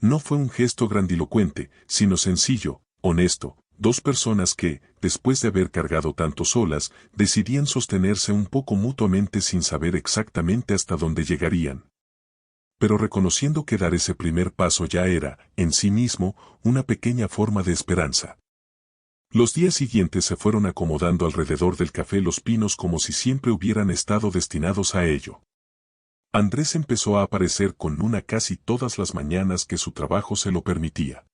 No fue un gesto grandilocuente, sino sencillo, honesto, dos personas que, después de haber cargado tanto solas, decidían sostenerse un poco mutuamente sin saber exactamente hasta dónde llegarían. Pero reconociendo que dar ese primer paso ya era, en sí mismo, una pequeña forma de esperanza. Los días siguientes se fueron acomodando alrededor del café Los Pinos como si siempre hubieran estado destinados a ello. Andrés empezó a aparecer con Luna casi todas las mañanas que su trabajo se lo permitía.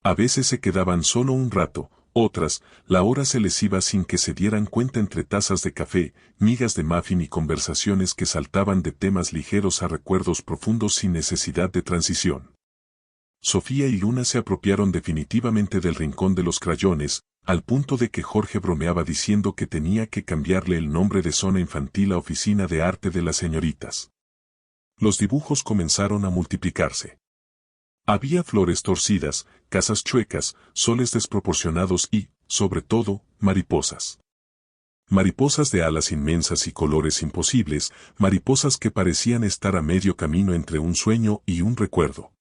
A veces se quedaban solo un rato, otras, la hora se les iba sin que se dieran cuenta entre tazas de café, migas de muffin y conversaciones que saltaban de temas ligeros a recuerdos profundos sin necesidad de transición. Sofía y Luna se apropiaron definitivamente del rincón de los crayones, al punto de que Jorge bromeaba diciendo que tenía que cambiarle el nombre de zona infantil a oficina de arte de las señoritas. Los dibujos comenzaron a multiplicarse. Había flores torcidas, casas chuecas, soles desproporcionados y, sobre todo, mariposas. Mariposas de alas inmensas y colores imposibles, mariposas que parecían estar a medio camino entre un sueño y un recuerdo.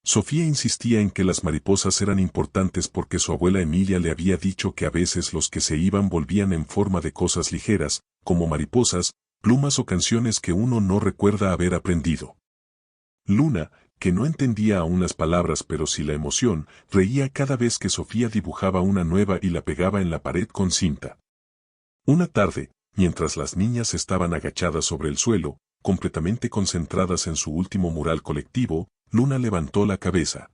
Sofía insistía en que las mariposas eran importantes porque su abuela Emilia le había dicho que a veces los que se iban volvían en forma de cosas ligeras, como mariposas, plumas o canciones que uno no recuerda haber aprendido. Luna, que no entendía aún las palabras pero sí la emoción, reía cada vez que Sofía dibujaba una nueva y la pegaba en la pared con cinta. Una tarde, mientras las niñas estaban agachadas sobre el suelo, completamente concentradas en su último mural colectivo, Luna levantó la cabeza.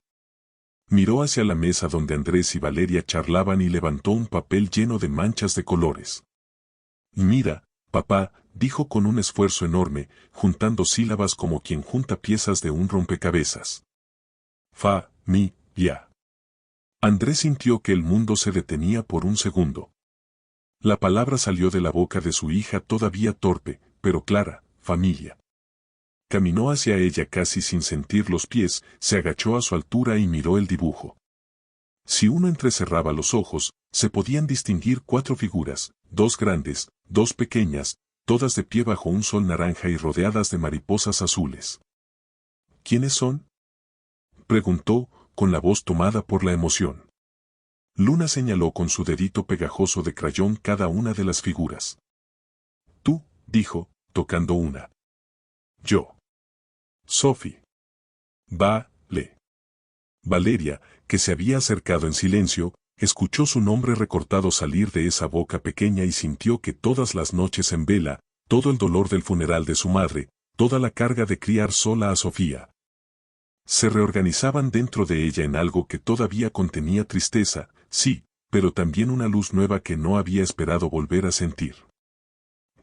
Miró hacia la mesa donde Andrés y Valeria charlaban y levantó un papel lleno de manchas de colores. Mira, papá, dijo con un esfuerzo enorme, juntando sílabas como quien junta piezas de un rompecabezas. Fa, mi, ya. Andrés sintió que el mundo se detenía por un segundo. La palabra salió de la boca de su hija todavía torpe, pero clara, familia. Caminó hacia ella casi sin sentir los pies, se agachó a su altura y miró el dibujo. Si uno entrecerraba los ojos, se podían distinguir 4 figuras, 2 grandes, 2 pequeñas, todas de pie bajo un sol naranja y rodeadas de mariposas azules. ¿Quiénes son?, preguntó, con la voz tomada por la emoción. Luna señaló con su dedito pegajoso de crayón cada una de las figuras. Tú, dijo, tocando una. Yo. Sophie. Vale. Valeria, que se había acercado en silencio, escuchó su nombre recortado salir de esa boca pequeña y sintió que todas las noches en vela, todo el dolor del funeral de su madre, toda la carga de criar sola a Sofía, se reorganizaban dentro de ella en algo que todavía contenía tristeza, sí, pero también una luz nueva que no había esperado volver a sentir.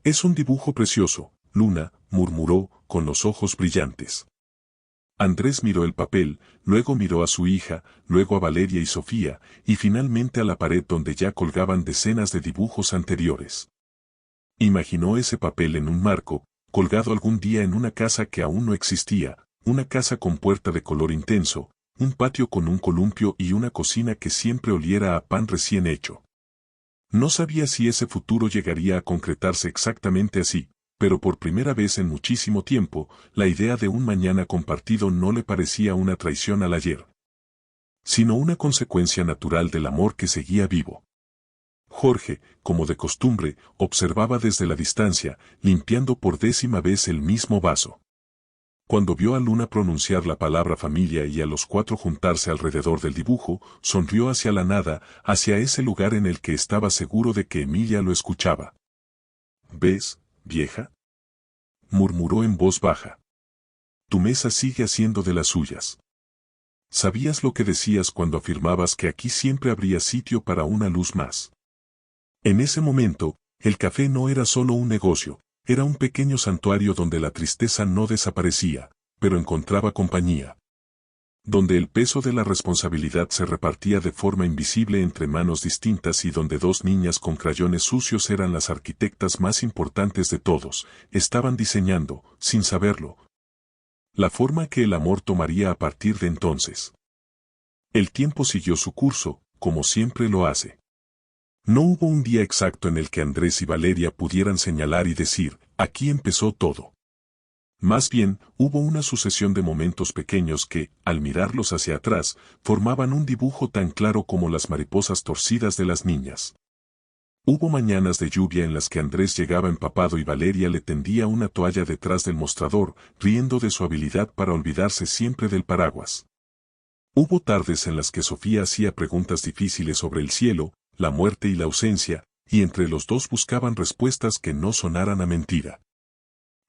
Es un dibujo precioso, Luna, murmuró, con los ojos brillantes. Andrés miró el papel, luego miró a su hija, luego a Valeria y Sofía, y finalmente a la pared donde ya colgaban decenas de dibujos anteriores. Imaginó ese papel en un marco, colgado algún día en una casa que aún no existía, una casa con puerta de color intenso, un patio con un columpio y una cocina que siempre oliera a pan recién hecho. No sabía si ese futuro llegaría a concretarse exactamente así, pero por primera vez en muchísimo tiempo, la idea de un mañana compartido no le parecía una traición al ayer, sino una consecuencia natural del amor que seguía vivo. Jorge, como de costumbre, observaba desde la distancia, limpiando por 10ª vez el mismo vaso. Cuando vio a Luna pronunciar la palabra familia y a los 4 juntarse alrededor del dibujo, sonrió hacia la nada, hacia ese lugar en el que estaba seguro de que Emilia lo escuchaba. ¿Ves, vieja?, murmuró en voz baja. Tu mesa sigue haciendo de las suyas. Sabías lo que decías cuando afirmabas que aquí siempre habría sitio para una luz más. En ese momento, el café no era solo un negocio, era un pequeño santuario donde la tristeza no desaparecía, pero encontraba compañía. Donde el peso de la responsabilidad se repartía de forma invisible entre manos distintas y donde 2 niñas con crayones sucios eran las arquitectas más importantes de todos, estaban diseñando, sin saberlo, la forma que el amor tomaría a partir de entonces. El tiempo siguió su curso, como siempre lo hace. No hubo un día exacto en el que Andrés y Valeria pudieran señalar y decir, aquí empezó todo. Más bien, hubo una sucesión de momentos pequeños que, al mirarlos hacia atrás, formaban un dibujo tan claro como las mariposas torcidas de las niñas. Hubo mañanas de lluvia en las que Andrés llegaba empapado y Valeria le tendía una toalla detrás del mostrador, riendo de su habilidad para olvidarse siempre del paraguas. Hubo tardes en las que Sofía hacía preguntas difíciles sobre el cielo, la muerte y la ausencia, y entre los dos buscaban respuestas que no sonaran a mentira.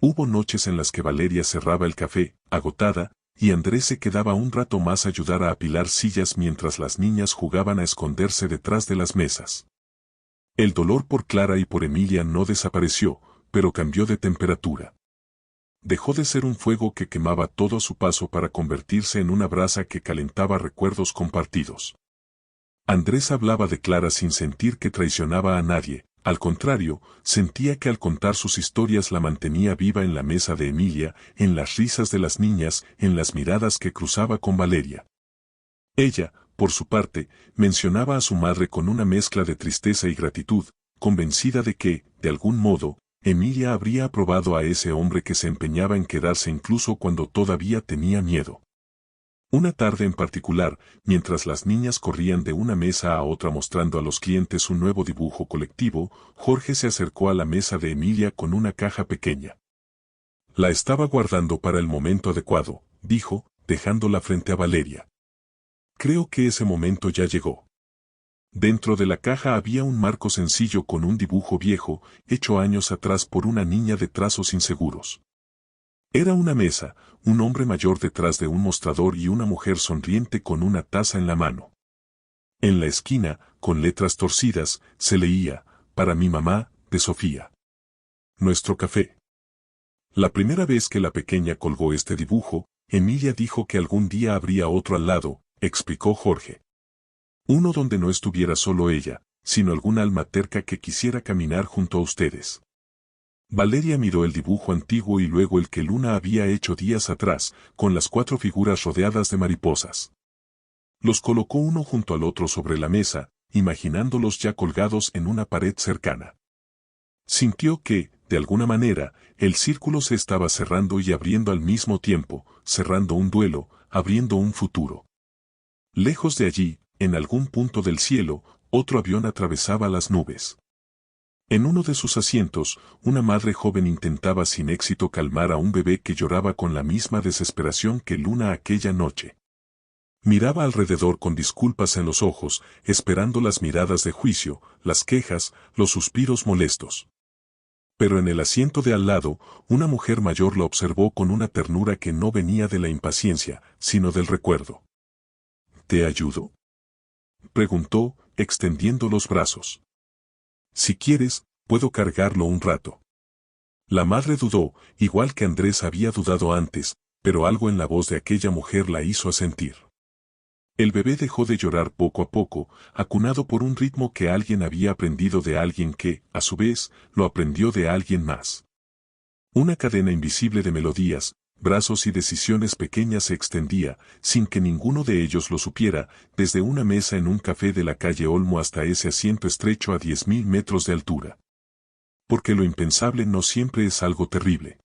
Hubo noches en las que Valeria cerraba el café, agotada, y Andrés se quedaba un rato más a ayudar a apilar sillas mientras las niñas jugaban a esconderse detrás de las mesas. El dolor por Clara y por Emilia no desapareció, pero cambió de temperatura. Dejó de ser un fuego que quemaba todo a su paso para convertirse en una brasa que calentaba recuerdos compartidos. Andrés hablaba de Clara sin sentir que traicionaba a nadie, al contrario, sentía que al contar sus historias la mantenía viva en la mesa de Emilia, en las risas de las niñas, en las miradas que cruzaba con Valeria. Ella, por su parte, mencionaba a su madre con una mezcla de tristeza y gratitud, convencida de que, de algún modo, Emilia habría aprobado a ese hombre que se empeñaba en quedarse incluso cuando todavía tenía miedo. Una tarde en particular, mientras las niñas corrían de una mesa a otra mostrando a los clientes un nuevo dibujo colectivo, Jorge se acercó a la mesa de Emilia con una caja pequeña. La estaba guardando para el momento adecuado, dijo, dejándola frente a Valeria. Creo que ese momento ya llegó. Dentro de la caja había un marco sencillo con un dibujo viejo, hecho años atrás por una niña de trazos inseguros. Era una mesa, un hombre mayor detrás de un mostrador y una mujer sonriente con una taza en la mano. En la esquina, con letras torcidas, se leía, para mi mamá, de Sofía. Nuestro café. La primera vez que la pequeña colgó este dibujo, Emilia dijo que algún día habría otro al lado, explicó Jorge. Uno donde no estuviera solo ella, sino algún alma terca que quisiera caminar junto a ustedes. Valeria miró el dibujo antiguo y luego el que Luna había hecho días atrás, con las 4 figuras rodeadas de mariposas. Los colocó uno junto al otro sobre la mesa, imaginándolos ya colgados en una pared cercana. Sintió que, de alguna manera, el círculo se estaba cerrando y abriendo al mismo tiempo, cerrando un duelo, abriendo un futuro. Lejos de allí, en algún punto del cielo, otro avión atravesaba las nubes. En uno de sus asientos, una madre joven intentaba sin éxito calmar a un bebé que lloraba con la misma desesperación que Luna aquella noche. Miraba alrededor con disculpas en los ojos, esperando las miradas de juicio, las quejas, los suspiros molestos. Pero en el asiento de al lado, una mujer mayor la observó con una ternura que no venía de la impaciencia, sino del recuerdo. ¿Te ayudo?, preguntó, extendiendo los brazos. Si quieres, puedo cargarlo un rato. La madre dudó, igual que Andrés había dudado antes, pero algo en la voz de aquella mujer la hizo asentir. El bebé dejó de llorar poco a poco, acunado por un ritmo que alguien había aprendido de alguien que, a su vez, lo aprendió de alguien más. Una cadena invisible de melodías, brazos y decisiones pequeñas se extendía, sin que ninguno de ellos lo supiera, desde una mesa en un café de la calle Olmo hasta ese asiento estrecho a 10.000 metros de altura. Porque lo impensable no siempre es algo terrible.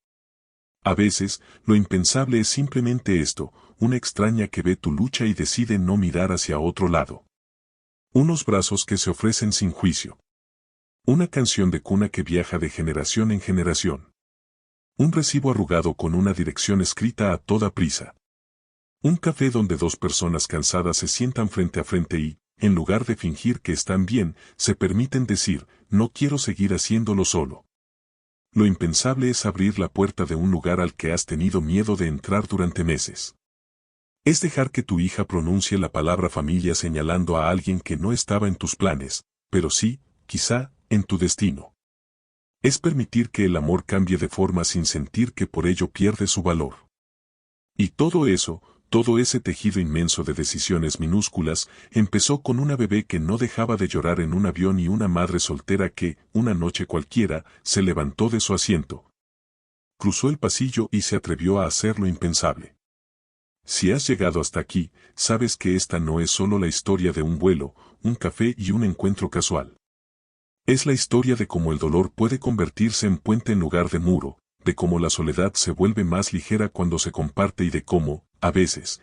A veces, lo impensable es simplemente esto, una extraña que ve tu lucha y decide no mirar hacia otro lado. Unos brazos que se ofrecen sin juicio. Una canción de cuna que viaja de generación en generación. Un recibo arrugado con una dirección escrita a toda prisa. Un café donde 2 personas cansadas se sientan frente a frente y, en lugar de fingir que están bien, se permiten decir, no quiero seguir haciéndolo solo. Lo impensable es abrir la puerta de un lugar al que has tenido miedo de entrar durante meses. Es dejar que tu hija pronuncie la palabra familia señalando a alguien que no estaba en tus planes, pero sí, quizá, en tu destino. Es permitir que el amor cambie de forma sin sentir que por ello pierde su valor. Y todo eso, todo ese tejido inmenso de decisiones minúsculas, empezó con una bebé que no dejaba de llorar en un avión y una madre soltera que, una noche cualquiera, se levantó de su asiento. Cruzó el pasillo y se atrevió a hacer lo impensable. Si has llegado hasta aquí, sabes que esta no es solo la historia de un vuelo, un café y un encuentro casual. Es la historia de cómo el dolor puede convertirse en puente en lugar de muro, de cómo la soledad se vuelve más ligera cuando se comparte y de cómo, a veces,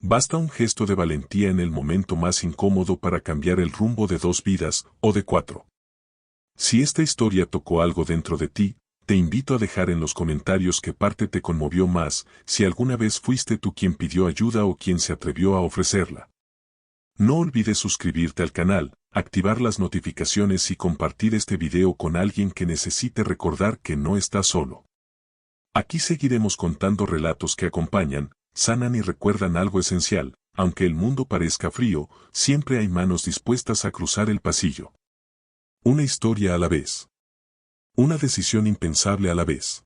basta un gesto de valentía en el momento más incómodo para cambiar el rumbo de 2 vidas, o de 4. Si esta historia tocó algo dentro de ti, te invito a dejar en los comentarios qué parte te conmovió más, si alguna vez fuiste tú quien pidió ayuda o quien se atrevió a ofrecerla. No olvides suscribirte al canal, activar las notificaciones y compartir este video con alguien que necesite recordar que no está solo. Aquí seguiremos contando relatos que acompañan, sanan y recuerdan algo esencial, aunque el mundo parezca frío, siempre hay manos dispuestas a cruzar el pasillo. Una historia a la vez. Una decisión impensable a la vez.